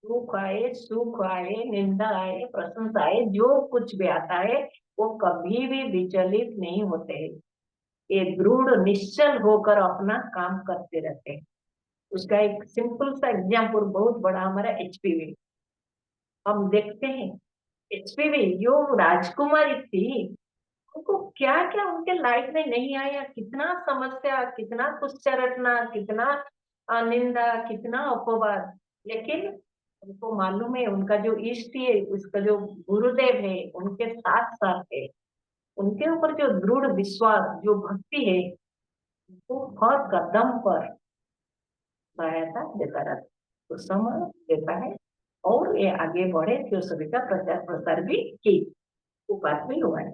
दुख आए सुख आए निंदा आए प्रशंसा आए, जो कुछ भी आता है वो कभी भी विचलित नहीं होते हैं, ये दृढ़ निश्चल होकर अपना काम करते रहते हैं। उसका एक सिंपल सा एग्जाम्पल बहुत बड़ा हमारा एचपीवी। हम देखते हैं एचपीवी जो राजकुमारी थी, उनको क्या क्या उनके लाइफ में नहीं आया, कितना समस्या, कितना कुत्सा रटना, कितना निंदा, कितना अपवाद, लेकिन उनको मालूम है उनका जो इष्ट है, उसका जो गुरुदेव है उनके साथ साथ है। उनके ऊपर जो दृढ़ विश्वास, जो भक्ति है, वो हर कदम पर सहायता देता रहता है, तो समय देता है। और ये आगे बढ़े तो सभी का प्रचार प्रसार भी की, वो बात भी हुआ है।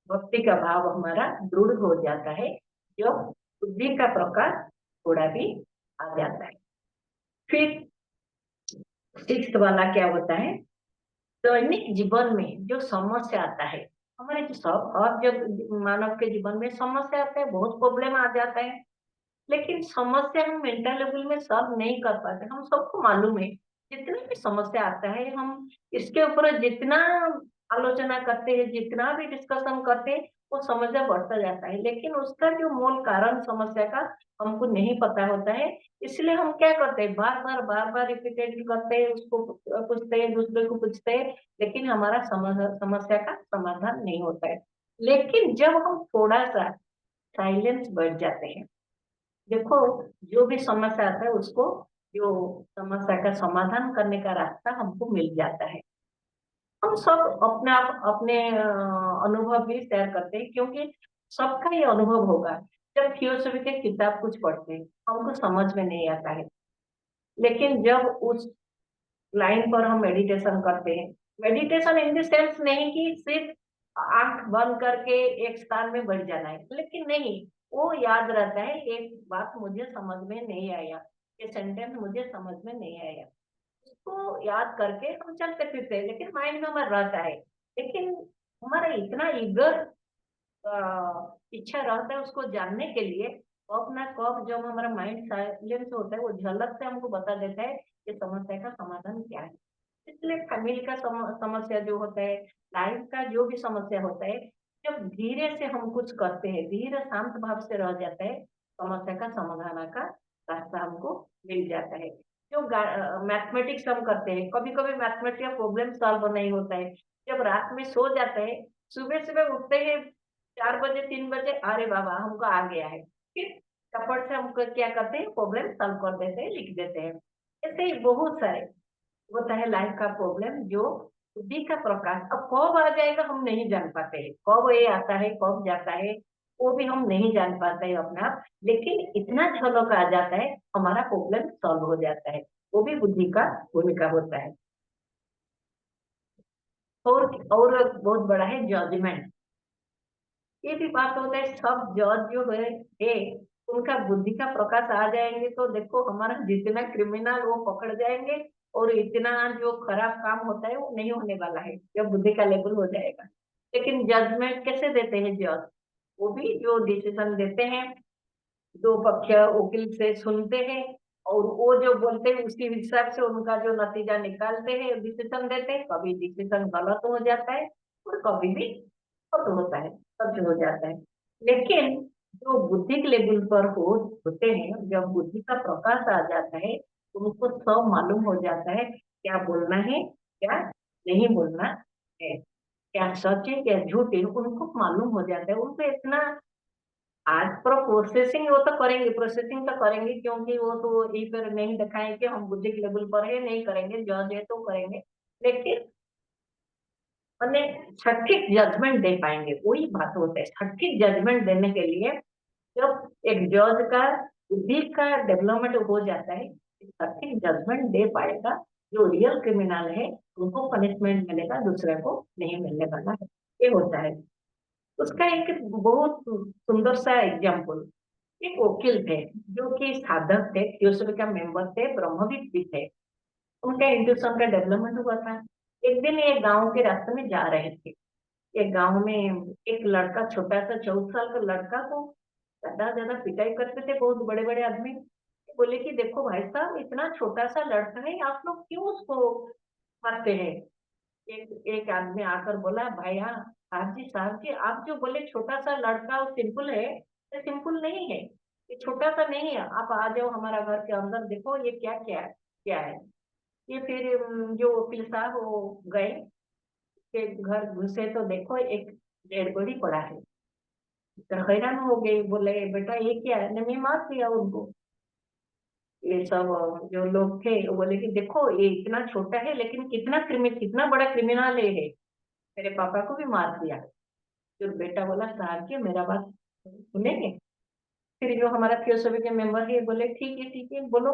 भक्ति का भाव हमारा दृढ़ हो जाता है, जो बुद्धि का प्रकाश थोड़ा भी आ जाता है। फिर सिक्स्थ वाला क्या होता है, दैनिक जीवन में जो समस्या आता है, हमारे जो सब हर जब मानव के जीवन में समस्या आता है, बहुत प्रॉब्लम आ जाता है, लेकिन समस्या हम मेंटल लेवल में सॉल्व नहीं कर पाते। हम सबको मालूम है जितनी भी समस्या आता है, हम इसके ऊपर जितना आलोचना करते हैं, जितना भी डिस्कशन करते हैं, वो समस्या बढ़ता जाता है, लेकिन उसका जो मूल कारण समस्या का हमको नहीं पता होता है। इसलिए हम क्या करते हैं, बार बार रिपीटेड करते हैं, उसको पूछते हैं, दूसरे को पूछते हैं, लेकिन हमारा समस्या का समाधान नहीं होता है। लेकिन जब हम थोड़ा सा साइलेंस बैठ जाते हैं, देखो जो भी समस्या आता है उसको, जो समस्या का समाधान करने का रास्ता हमको मिल जाता है। हम सब अपने आप अपने अनुभव भी शेयर करते हैं, क्योंकि सबका ये अनुभव होगा। जब थियोसॉफी के किताब कुछ पढ़ते हैं, हमको समझ में नहीं आता है, लेकिन जब उस लाइन पर हम मेडिटेशन करते हैं, मेडिटेशन इन द सेंस नहीं कि सिर्फ आंख बंद करके एक स्थान में बैठ जाना है, लेकिन नहीं, वो याद रहता है, एक बात मुझे समझ में नहीं आया, ये सेंटेंस मुझे समझ में नहीं आया, उसको याद करके हम चलते फिरते हैं, लेकिन माइंड में हमारा रहता है। लेकिन हमारा इतना ईगर इच्छा रहता है उसको जानने के लिए, कब ना कब जब हमारा माइंड साइलेंस होता है, वो झलक से हमको बता देता है कि समस्या का समाधान क्या है। इसलिए फैमिली का समस्या जो होता है, लाइफ का जो भी समस्या होता है, जब धीरे से हम कुछ करते हैं, धीरे शांत भाव से रह जाता है, समस्या का समाधान का रास्ता हमको मिल जाता है। जो मैथमेटिक्स हम करते हैं, कभी कभी मैथमेटिक्स का प्रॉब्लम सॉल्व नहीं होता है, जब रात में सो जाते हैं, सुबह सुबह उठते हैं 4 बजे 3 बजे, अरे बाबा हमको आ गया है, फिर टपट से हम क्या करते हैं, प्रॉब्लम सॉल्व कर देते हैं, लिख देते हैं। ऐसे ही बहुत सारे होता है लाइफ का प्रॉब्लम, जो बुद्धि का प्रकाश अब कब आ जाएगा हम नहीं जान पाते हैं, कब ये आता है कब जाता है वो भी हम नहीं जान पाते हैं अपना आप, लेकिन इतना झलक आ जाता है, हमारा प्रॉब्लम सॉल्व हो जाता है, वो भी बुद्धि का भूमिका होता है। और बहुत बड़ा है जजमेंट, ये भी बात होता है, सब जज जो है उनका बुद्धि का प्रकाश आ जाएंगे तो देखो हमारा जितना क्रिमिनल वो पकड़ जाएंगे, और इतना जो खराब काम होता है वो नहीं होने वाला है जब बुद्धि का लेवल हो जाएगा। लेकिन जजमेंट कैसे देते हैं जज, वो भी जो डिसीजन देते हैं, दो पक्ष वकील से सुनते हैं, और वो जो बोलते हैं उसी हिसाब से उनका जो नतीजा निकालते हैं, डिसीजन देते हैं। कभी डिसीजन गलत हो जाता है और कभी भी सच होता है, सच हो जाता है। लेकिन जो बुद्धि के लेवल पर होते हैं, जब बुद्धि का प्रकाश आ जाता है, तो उनको सब मालूम हो जाता है क्या बोलना है, क्या नहीं बोलना है, क्या सच है क्या झूठ है, उनको मालूम हो जाता है। उनको इतना आज प्रोसेसिंग वो तो करेंगे, प्रोसेसिंग तो करेंगे, क्योंकि वो तो यही पर नहीं दिखाएंगे कि हम बुद्धि के लेवल पर है, नहीं करेंगे, जज है तो करेंगे, लेकिन मैंने सटीक जजमेंट दे पाएंगे, वही बात होता है। सटीक जजमेंट देने के लिए जब एक जज का बुद्धि का डेवलपमेंट हो जाता है, सटीक जजमेंट दे पाएगा, जो रियल क्रिमिनल है उनको पनिशमेंट मिलेगा, दूसरे को नहीं मिलने वाला है, ये होता है। उसका एक बहुत सुंदर सा एग्जाम्पल, एक वकील थे जो कि साधक थे, थियोसॉफी का मेंबर थे, ब्रह्मविद भी थे, उनका इंट्यूशन का डेवलपमेंट हुआ था। एक दिन ये गांव के रास्ते में जा रहे थे, एक गांव में एक लड़का, छोटा सा 14 साल का लड़का को ज्यादा ज्यादा पिटाई करते थे बहुत बड़े बड़े आदमी। बोले कि देखो भाई साहब, इतना छोटा सा लड़का है, आप लोग क्यों उसको मारते हैं। एक आदमी आकर बोला, भाई हाँ साहब जी, आप जो बोले छोटा सा लड़का और सिंपल है, ये सिंपल नहीं है, ये छोटा छोटा सा नहीं है, आप आ जाओ हमारा घर के अंदर, देखो ये क्या क्या क्या है। ये फिर जो वकील साहब वो गए के घर घुसे तो देखो एक डेड बॉडी पड़ा है। तो हैरान हो गए, बोले बेटा ये क्या है, मैं मार दिया उनको। ये सब जो लोग थे वो बोले कि देखो ये इतना छोटा है लेकिन कितना बड़ा क्रिमिनल है ये, मेरे पापा को भी मार दिया। फिर बेटा बोला साहब जी मेरा बात सुनेंगे। फिर जो हमारा फिलोसफी के मेंबर है बोले ठीक है बोलो।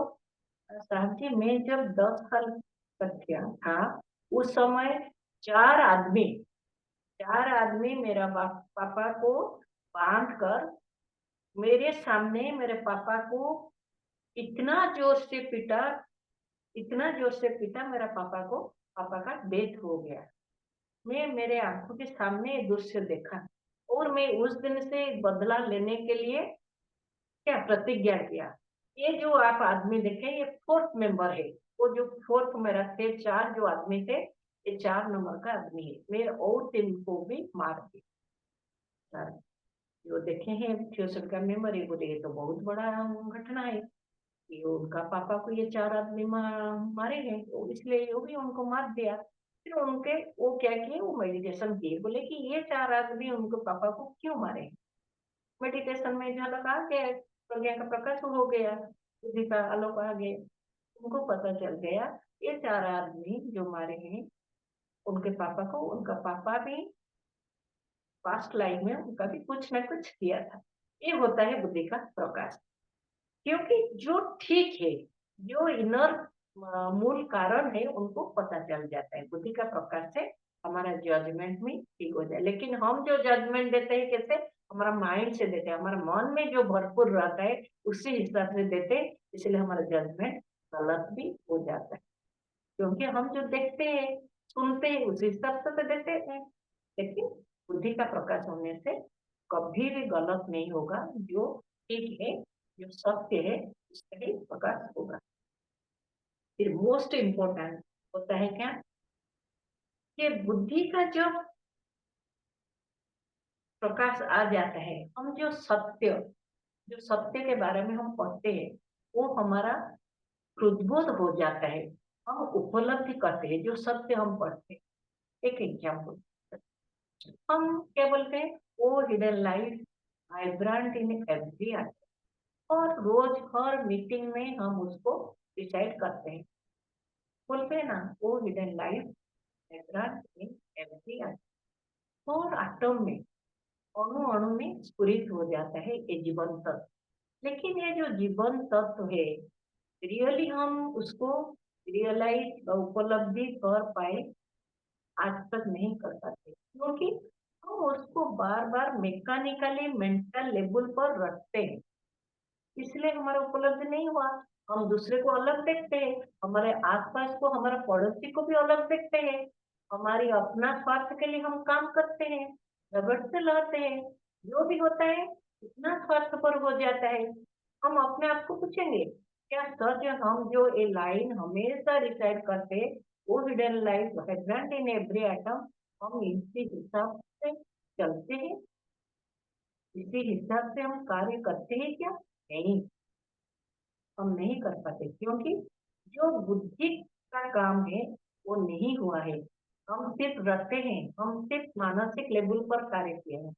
साहब जी मैं जब 10 साल तक था उस समय चार आदमी चार आदमी मेरा पापा को बांध कर मेरे सामने मेरे पापा को इतना जोर से पीटा, इतना जोर से पीटा, मेरा पापा का डेथ हो गया। मैं मेरे आंखों के सामने ये दृश्य देखा और मैं उस दिन से बदला लेने के लिए क्या प्रतिज्ञा किया। ये जो आप आदमी देखे ये फोर्थ मेंबर है। वो जो फोर्थ मेरा थे, चार जो आदमी थे ये 4 नंबर का आदमी है। मेरे और 3 को भी मार दिया। जो देखे हैं फ्यूचर का मेंबर है बोले ये तो बहुत बड़ा घटना है कि उनका पापा को ये 4 आदमी मारे हैं, तो इसलिए वो भी उनको मार दिया। फिर उनके वो क्या किए, वो मेडिटेशन किए, बोले कि ये 4 आदमी उनको पापा को क्यों मारे। मेडिटेशन में झलक आ गया, प्रज्ञा का प्रकाश हो गया, बुद्धि का आलोक आ गया। उनको पता चल गया ये 4 आदमी जो मारे हैं उनके पापा को, उनका पापा भी पास्ट लाइफ में उनका भी कुछ ना कुछ किया था। ये होता है बुद्धि का प्रकाश। क्योंकि जो ठीक है, जो इनर मूल कारण है उनको पता चल जाता है बुद्धि का प्रकाश से। हमारा जजमेंट में ठीक हो जाए। लेकिन हम जो जजमेंट देते हैं कैसे, हमारा माइंड से देते हैं, हमारा मन में जो भरपूर रहता है उसी हिसाब से देते हैं, इसलिए हमारा जजमेंट गलत भी हो जाता है। क्योंकि हम जो देखते हैं सुनते हैं उसी हिसाब से तो देते हैं। लेकिन बुद्धि का प्रकाश होने से कभी भी गलत नहीं होगा, जो ठीक है जो सत्य है उसका ही प्रकाश होगा। फिर मोस्ट इम्पोर्टेंट होता है क्या, कि बुद्धि का जब प्रकाश आ जाता है, हम जो सत्य के बारे में हम पढ़ते हैं वो हमारा हृदबोध हो जाता है। हम उपलब्धि करते हैं जो सत्य हम पढ़ते हैं। एक एग्जाम्पल, हम क्या बोलते हैं, O hidden life vibrant in every art, और रोज हर मीटिंग में हम उसको डिसाइड करते हैं। बोलते हैं ना, O hidden life vibrant in every art, और आटम में अणु अणु में स्फुरित हो जाता है ये जीवन तत्व। लेकिन ये जो जीवन तत्व है रियली हम उसको रियलाइज उपलब्धि कर पाए आज तक नहीं कर पाते, क्योंकि हम उसको बार बार मैकेनिकली मेंटल लेवल पर रखते हैं, इसलिए हमारा उपलब्ध नहीं हुआ। हम दूसरे को अलग देखते हैं, हमारे आसपास को, हमारे पड़ोसी को भी अलग देखते हैं, हमारी अपना स्वार्थ के लिए हम काम करते हैं, झगड़ते रहते हैं, जो भी होता है इतना स्वार्थपर हो जाता है। हम अपने आप को पूछेंगे क्या सच है, हम जो ये लाइन हमेशा डिसाइड करते हैं, वो hidden life present in every atom, हम इसी हिसाब से चलते हैं, इसी हिसाब से हम कार्य करते हैं क्या? नहीं, हम नहीं कर पाते, क्योंकि जो बुद्धि का काम है वो नहीं हुआ है। हम सिर्फ रखते हैं, हम सिर्फ मानसिक लेवल पर कार्य किए हैं।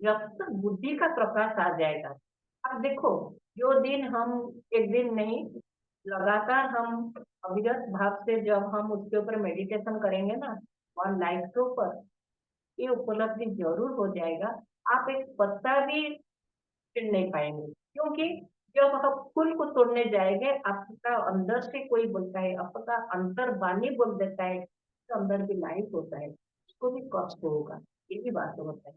जब तक बुद्धि का प्रकाश आ जाएगा, अब देखो, जो दिन हम एक दिन नहीं, लगातार हम अविरत भाव से जब हम उसके ऊपर मेडिटेशन करेंगे ना, और लाइफ के ऊपर, ये उपलब्धि जरूर हो जाएगा। आप एक पत्ता भी फिर नहीं पाएंगे, क्योंकि जब आप फूल को तोड़ने जाएंगे, आपका अंदर से कोई बोलता है, आपका अंतर्वाणी बोल देता है तो अंदर भी लाइफ होता है, उसको भी कष्ट होगा, ये भी बात होता है।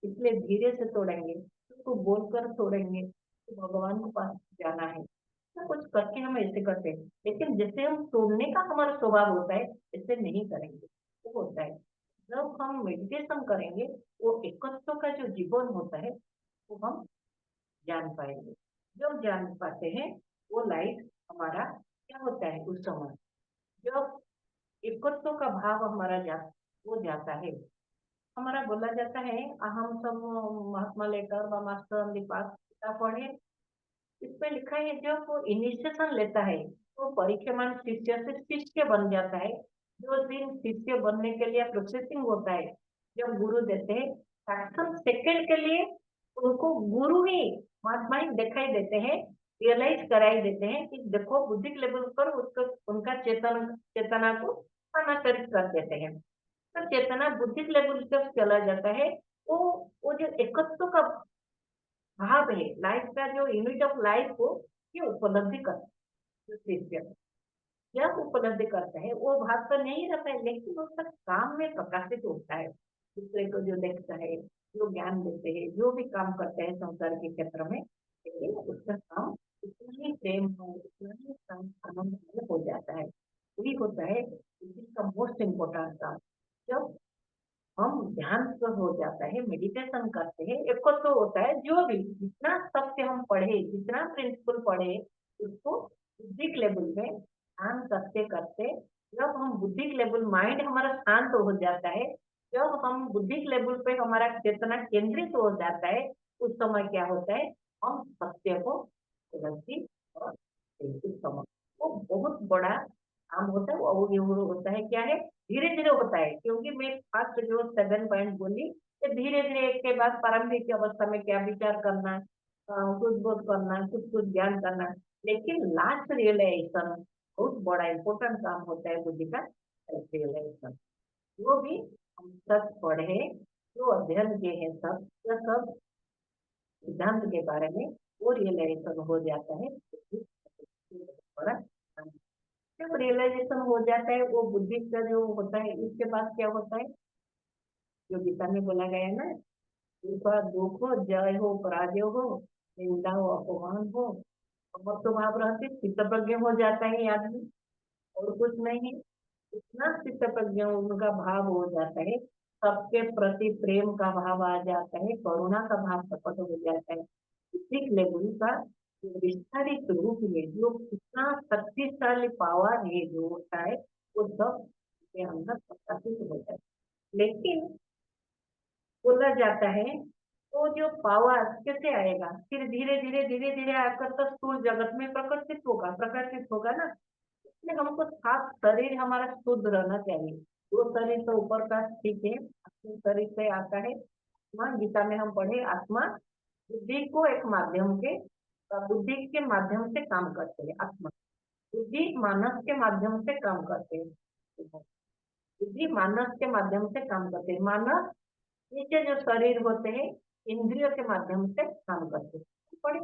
इसलिए धीरे से तोड़ेंगे, उसको बोलकर तोड़ेंगे, तो भगवान के पास जाना है ना, कुछ करके हम ऐसे करते हैं। लेकिन जैसे हम तोड़ने का हमारा स्वभाव होता है, ऐसे नहीं करेंगे। वो होता है जब हम मेडिटेशन करेंगे, वो एकत्व का जो जीवन होता है वो हम जान पाएंगे। जब जान पाते हैं वो लाइफ हमारा क्या होता है, उस समय जब एकत्व का भाव हमारा वो जाता है। हमारा बोला जाता है हम सब महात्मा लेटर व मास्टर दीपाक पढ़े, इसमें लिखा है जब वो इनिशिएशन लेता है तो परीक्षामान शिष्य से शिष्य बन जाता है। जो दिन शिष्य बनने के लिए प्रोसेसिंग होता है, जब गुरु देते हैं फ्रैक्शन सेकंड के लिए उनको गुरु ही महात्मा ही दिखाई देते हैं, रियलाइज कराई देते हैं कि देखो बुद्धिक लेवल पर उसको उनका चेतना को स्थानांतरित कर देते हैं। तो चेतना बुद्धिक लेवल जब चला जाता है, वो जो एकत्व का भाव है, लाइफ का जो यूनिट ऑफ लाइफ को ये उपलब्धि करता है। जो शिष्य जब उपलब्धि करता है वो भाव तो नहीं रहता है, लेकिन उसका काम में प्रकाशित होता है। दूसरे को जो देखता है, जो ज्ञान देते हैं, जो भी काम करते हैं संसार के क्षेत्र में, लेकिन उसका काम उतना ही प्रेम हो, उतना ही काम आनंद हो जाता है। वही होता है इसका मोस्ट इम्पोर्टेंट काम। जब हम ध्यान पर हो जाता है, मेडिटेशन करते हैं, एक तो होता है जो भी जितना सत्य हम पढ़े, जितना प्रिंसिपल पढ़े, उसको बुद्धिक लेवल में ध्यान करते करते जब हम बुद्धिक लेवल माइंड हमारा शांत हो जाता है, जब हम बुद्धिक लेवल पे हमारा चेतना केंद्रित हो जाता है, उस समय क्या होता है, हम सत्य को उपलब्धि और उस समय वो बहुत बड़ा काम होता है। वो ये होता है क्या है, धीरे धीरे होता है, क्योंकि मैं फर्स्ट जो 7 पॉइंट बोली कि धीरे धीरे एक के बाद प्रारंभिक अवस्था में क्या विचार करना, कुछ बोध करना, कुछ कुछ ज्ञान करना, लेकिन लास्ट रियलाइजेशन बहुत बड़ा इंपॉर्टेंट काम होता है बुद्धि का, रियलाइजेशन। वो भी हम सच पढ़े, जो अध्ययन किए हैं सब, यह सब सिद्धांत के बारे में वो रियलाइजेशन हो जाता है। बड़ा जब रियलाइजेशन हो जाता है वो बुद्धि का जो होता है, इसके बाद क्या होता है, जो गीता में बोला गया है ना, उसका दुख हो, जय हो, पराजय हो, निंदा हो, अपमान हो, समत्व भाव रहते चित्त प्रज्ञ हो जाता है आदमी, और कुछ नहीं। इतना चित्त प्रज्ञ उनका भाव हो जाता है, सबके प्रति प्रेम का भाव आ जाता है, करुणा का भाव प्रकट हो जाता है। इसी लेवल का जो विस्तारित रूप है, जो कितना शक्तिशाली पावर है जो होता है, वो सब के अंदर प्रकाशित हो जाता है। लेकिन बोला जाता है वो जो पावर कैसे आएगा, फिर धीरे धीरे आकर तो स्थूल जगत में प्रकाशित होगा ना। इसलिए हमको साफ शरीर हमारा शुद्ध रहना चाहिए। वो शरीर तो ऊपर का ठीक है, अपने शरीर से आता है आत्मा। गीता में हम पढ़े आत्मा बुद्धि को एक माध्यम के, बुद्धि के माध्यम से काम करते हैं। आत्मा बुद्धि मानस के माध्यम से काम करते हैं, बुद्धि मानस के माध्यम से काम करते हैं। मानस नीचे जो शरीर होते हैं इंद्रियों के माध्यम से काम करते हैं। पढ़े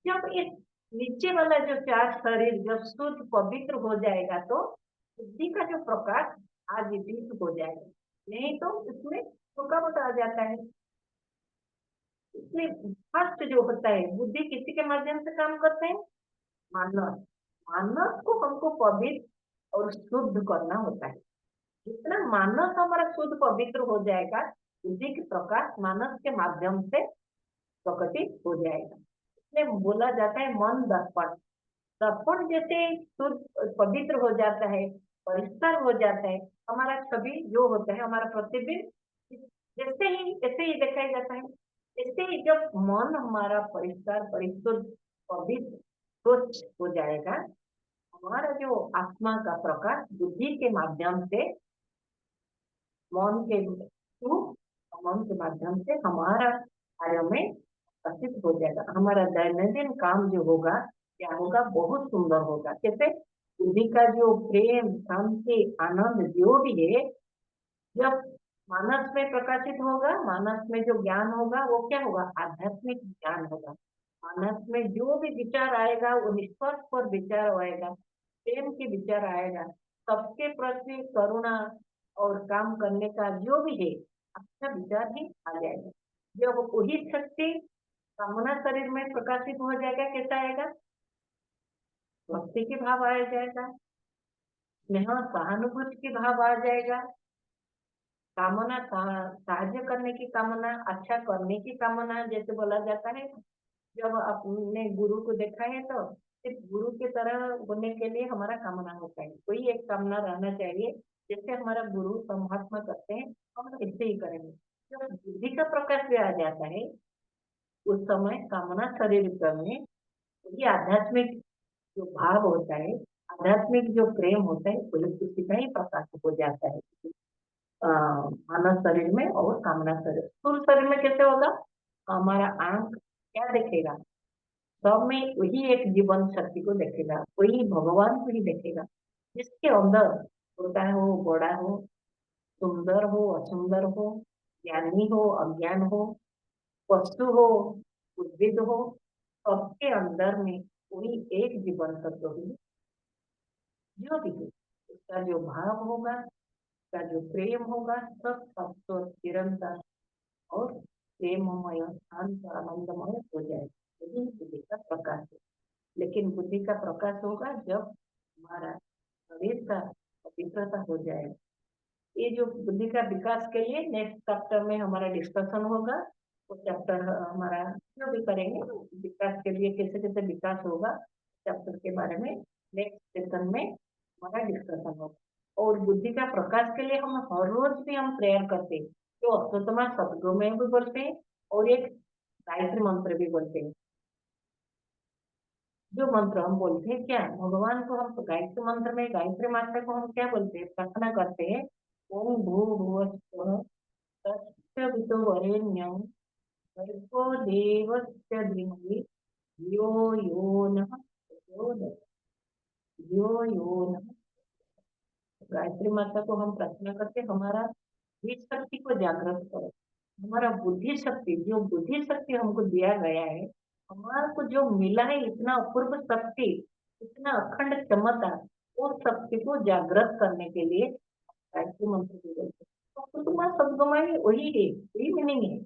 जब इस नीचे वाला जो चार शरीर जब शुद्ध पवित्र हो जाएगा तो बुद्धि का जो प्रकाश आज दीप हो जाएगा, नहीं तो इसमें रुकावट आ जाता है। इसलिए फर्स्ट जो होता है बुद्धि किसी के माध्यम से काम करते हैं, मानस। मानस को हमको पवित्र और शुद्ध करना होता है। जितना मानस हमारा शुद्ध पवित्र हो जाएगा, बुद्धि का प्रकाश मानस के माध्यम से प्रकटित हो जाएगा। इसलिए बोला जाता है मन दर्पण। दर्पण जैसे शुद्ध पवित्र हो जाता है, परिष्कार हो जाता है, हमारा छवि जो होता है, हमारा प्रतिबिंब ऐसे ही दिखाई जाता है। ऐसे ही जब मन हमारा परिष्कार, परिशुद्ध, पवित्र, स्वच्छ हो जाएगा, हमारा जो आत्मा का प्रकाश बुद्धि के माध्यम से, मन के थ्रू, मन के माध्यम से हमारा कार्य में प्रकटित हो जाएगा। हमारा दैनंदिन काम जो होगा क्या होगा, बहुत सुंदर होगा। कैसे, बुद्धि का जो प्रेम, शांति, आनंद जो भी है, जब मानस में प्रकाशित होगा, मानस में जो ज्ञान होगा वो क्या होगा, आध्यात्मिक ज्ञान होगा। मानस में जो भी विचार आएगा वो निष्पक्ष पर विचार आएगा, प्रेम की विचार आएगा, सबके प्रति करुणा और काम करने का जो भी है अच्छा विचार ही आ जाएगा। जब वही शक्ति कामना शरीर में प्रकाशित हो जाएगा, कैसा आएगा, भक्ति की भाव आ जाएगा, स्नेह सहानुभूति की भाव आ जाएगा, कामना साहाଯ୍य करने की कामना, अच्छा करने की कामना। जैसे बोला जाता है जब आपने गुरु को देखा है तो सिर्फ गुरु की तरह होने के लिए हमारा कामना होता है, कोई एक कामना रहना चाहिए, जैसे हमारा गुरु परमात्मा करते हैं हम ऐसे ही करेंगे। जब बुद्धि का प्रकाश भी आ जाता है, उस समय कामना शरीर में ये आध्यात्मिक जो भाव होता है, आध्यात्मिक जो प्रेम होता है, वो किसी का ही प्रकाश हो जाता है मानव शरीर में और कामना शरीर। स्थूल शरीर में कैसे होगा? हमारा आंख क्या देखेगा? सब में वही एक जीवन शक्ति को देखेगा, वही भगवान को ही देखेगा, जिसके अंदर छोटा हो बड़ा हो, सुंदर हो असुंदर हो, ज्ञानी हो अज्ञान हो, वस्तु हो उद्भिद हो, सबके अंदर में कोई एक जीवन तत्व ही जो भी हो, उसका जो भाव होगा, उसका जो प्रेम होगा, सब तत्व निरंतर और प्रेममय शांत आनंदमय हो जाए। यही बुद्धि का प्रकाश है। लेकिन बुद्धि का प्रकाश होगा जब हमारा शरीर का पवित्रता हो जाए। ये जो बुद्धि का विकास के लिए नेक्स्ट चैप्टर में हमारा डिस्कशन होगा। वो चैप्टर हमारा जो भी करेंगे विकास के लिए कैसे कैसे विकास होगा, चैप्टर के बारे में नेक्स्ट सेशन में हमारा डिस्कशन होगा। और बुद्धि का प्रकाश के लिए हम हर रोज भी हम प्रेयर करते हैं, जो अष्टोत्तम शतगो में भी बोलते हैं और एक गायत्री मंत्र भी बोलते हैं। जो मंत्र हम बोलते हैं क्या, भगवान को हम गायत्री मंत्र में गायत्री माता को हम क्या बोलते हैं, प्रार्थना करते हैं ओम भूर्भुवस्सुः तत्सवितुर्वरेण्यं भर्गो देवस्य धीमहि धियो यो नः प्रचोदयात्। धियो यो नः। गायत्री माता को हम प्रार्थना करके हमारा बुद्धि शक्ति को जागृत करो। हमारा बुद्धि शक्ति, जो बुद्धि शक्ति हमको दिया गया है, हमारे को जो मिला है इतना अपूर्व शक्ति, इतना अखंड क्षमता, उस शक्ति को जागृत करने के लिए गायत्री मंत्र भी बोलते हैं। तो तुम्हारा शब्दों वही है, वही मीनिंग है।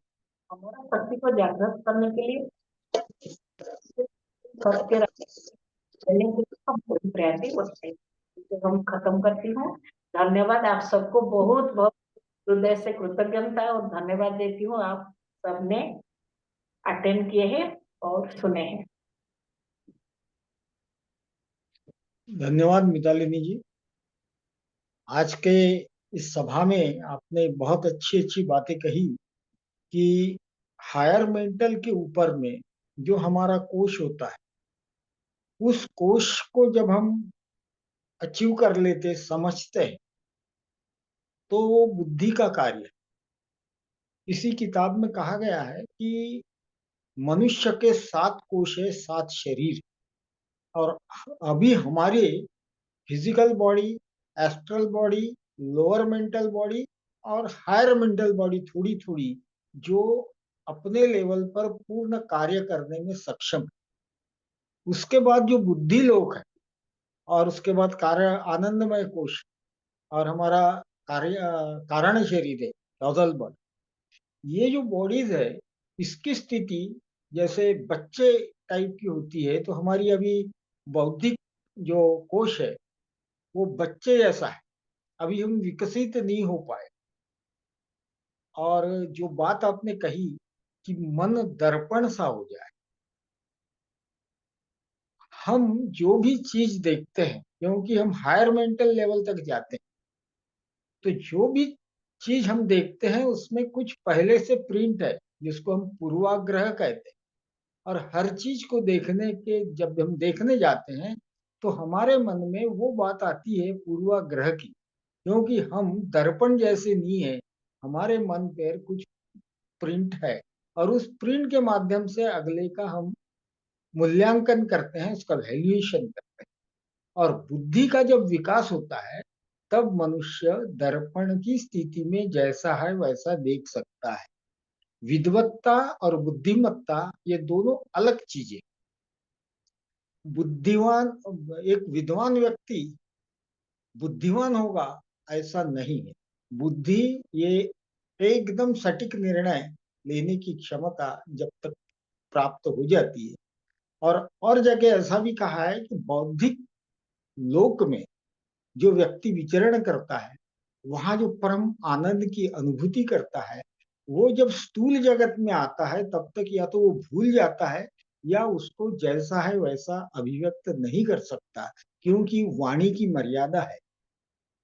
हमारा शक्ति को जागृत करने के लिए करके रखने के लिए हम पूरी प्रयास होते हैं। तो हम खत्म करती हूँ। धन्यवाद आप सबको, बहुत बहुत हृदय से कृतज्ञता और धन्यवाद देती हूँ। आप सबने अटेंड किए हैं और सुने हैं। धन्यवाद मितालिनी जी। आज के इस सभा में आपने बहुत अच्छी अच्छी बातें कही कि हायर मेंटल के ऊपर में जो हमारा कोश होता है, उस कोश को जब हम अचीव कर लेते, समझते हैं, तो वो बुद्धि का कार्य है। इसी किताब में कहा गया है कि मनुष्य के 7 कोश है, 7 शरीर, और अभी हमारे physical body, astral body, lower mental body और हायर मेंटल बॉडी थोड़ी थोड़ी जो अपने लेवल पर पूर्ण कार्य करने में सक्षम है। उसके बाद जो बुद्धि लोक है, और उसके बाद कार्य आनंदमय कोश, और हमारा कारण शरीर है, कॉजल बॉडी। ये जो बॉडीज है, इसकी स्थिति जैसे बच्चे टाइप की होती है, तो हमारी अभी बौद्धिक जो कोश है वो बच्चे जैसा है, अभी हम विकसित नहीं हो पाए। और जो बात आपने कही कि मन दर्पण सा हो जाए, हम जो भी चीज देखते हैं, क्योंकि हम हायर मेंटल लेवल तक जाते हैं, तो जो भी चीज हम देखते हैं उसमें कुछ पहले से प्रिंट है, जिसको हम पूर्वाग्रह कहते हैं। और हर चीज को देखने के जब हम देखने जाते हैं, तो हमारे मन में वो बात आती है पूर्वाग्रह की, क्योंकि हम दर्पण जैसे नहीं है, हमारे मन पर कुछ प्रिंट है, और उस प्रिंट के माध्यम से अगले का हम मूल्यांकन करते हैं, उसका वैल्यूएशन करते हैं। और बुद्धि का जब विकास होता है, तब मनुष्य दर्पण की स्थिति में जैसा है वैसा देख सकता है। विद्वत्ता और बुद्धिमत्ता ये दोनों अलग चीजें। बुद्धिमान, एक विद्वान व्यक्ति बुद्धिमान होगा ऐसा नहीं है। बुद्धि ये एकदम सटीक निर्णय लेने की क्षमता जब तक प्राप्त हो जाती है, और जगह ऐसा भी कहा है कि बौद्धिक लोक में जो व्यक्ति विचरण करता है, वहां जो परम आनंद की अनुभूति करता है, वो जब स्थूल जगत में आता है तब तक या तो वो भूल जाता है, या उसको जैसा है वैसा अभिव्यक्त नहीं कर सकता, क्योंकि वाणी की मर्यादा है।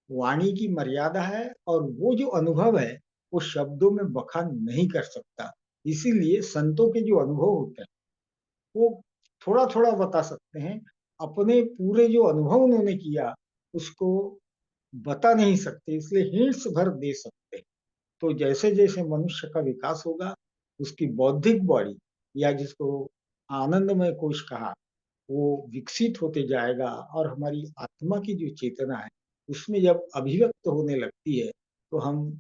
वाणी की मर्यादा है, और वो जो अनुभव है वो शब्दों में बखान नहीं कर सकता। इसीलिए संतों के जो अनुभव होते हैं वो थोड़ा थोड़ा बता सकते हैं, अपने पूरे जो अनुभव उन्होंने किया उसको बता नहीं सकते, इसलिए हिंट्स भर दे सकते हैं। तो जैसे जैसे मनुष्य का विकास होगा, उसकी बौद्धिक बॉडी या जिसको आनंदमय कोश कहा, वो विकसित होते जाएगा और हमारी आत्मा की जो चेतना है उसमें जब अभिव्यक्त होने लगती है तो हम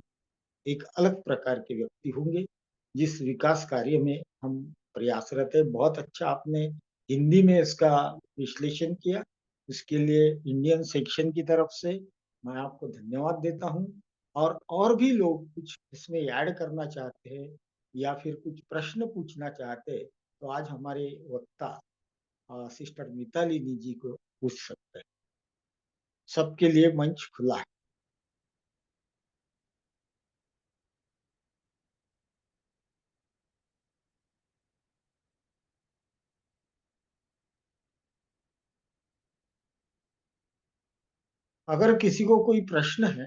एक अलग प्रकार के व्यक्ति होंगे, जिस विकास कार्य में हम प्रयासरत है। बहुत अच्छा आपने हिंदी में इसका विश्लेषण किया, इसके लिए इंडियन सेक्शन की तरफ से मैं आपको धन्यवाद देता हूँ। और भी लोग कुछ इसमें ऐड करना चाहते हैं या फिर कुछ प्रश्न पूछना चाहते हैं तो आज हमारे वक्ता सिस्टर मितालिनी जी को पूछ सकते हैं। सबके लिए मंच खुला है। अगर किसी को कोई प्रश्न है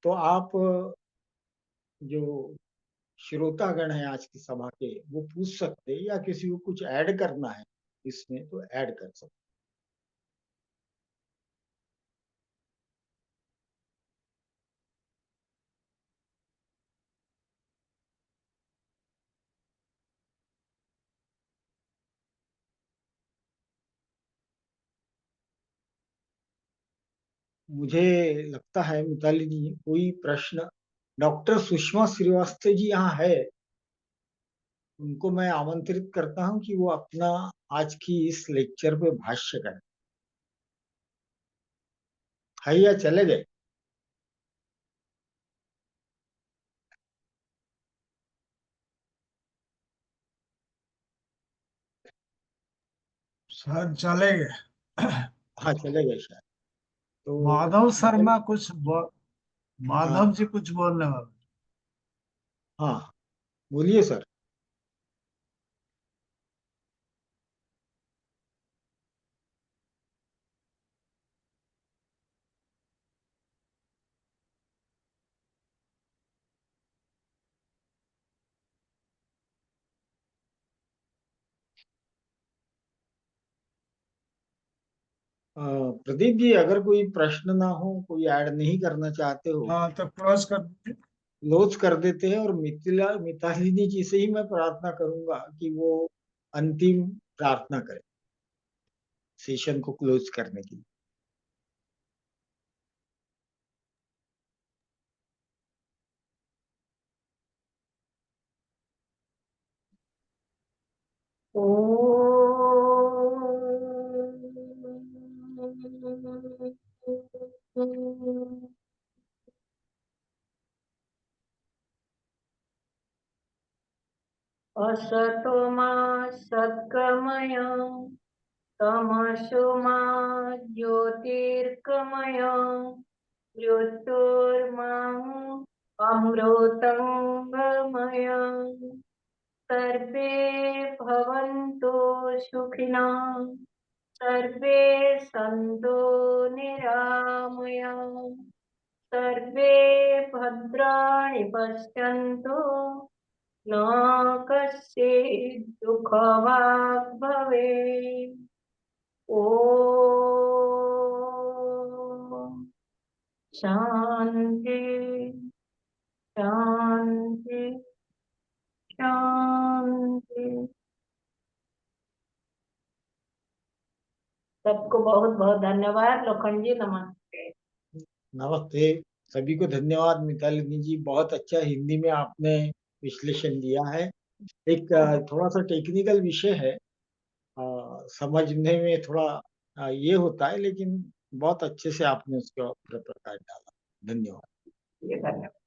तो आप जो श्रोतागण है आज की सभा के वो पूछ सकते हैं, या किसी को कुछ ऐड करना है इसमें तो ऐड कर सकते। मुझे लगता है मिताली कोई प्रश्न, डॉक्टर सुषमा श्रीवास्तव जी यहाँ है, उनको मैं आमंत्रित करता हूँ कि वो अपना आज की इस लेक्चर पे भाष्य करें। है या चले गए? शायद चले गए। हाँ चले गए शायद। तो माधव मैं, शर्मा हाँ माधव जी कुछ बोलने वाले। हाँ बोलिए सर। प्रदीप जी अगर कोई प्रश्न ना हो, कोई ऐड नहीं करना चाहते हो, हाँ तो क्लोज कर दीजिए। क्लोज कर देते हैं। और मितालिनी जी से ही मैं प्रार्थना करूंगा कि वो अंतिम प्रार्थना करें सेशन को क्लोज करने के लिए। असतो मा सद्गमय तमसो मा ज्योतिर्गमय मृत्युर्मां अमृतंगमय। सर्वे भवन्तु सुखिनः, सर्वे सन्तु निरामया, सर्वे भद्राणि पश्यन्तु, न कश्चित् दुःखभाग् भवेत्। ॐ शान्ति शान्ति शांति। सबको बहुत बहुत धन्यवाद। लोखंड जी नमस्ते। नमस्ते, सभी को धन्यवाद। मितालिनी जी बहुत अच्छा हिंदी में आपने विश्लेषण दिया है। एक थोड़ा सा टेक्निकल विषय है, समझने में थोड़ा ये होता है, लेकिन बहुत अच्छे से आपने उसका प्रकाश डाला। धन्यवाद। ये धन्यवाद।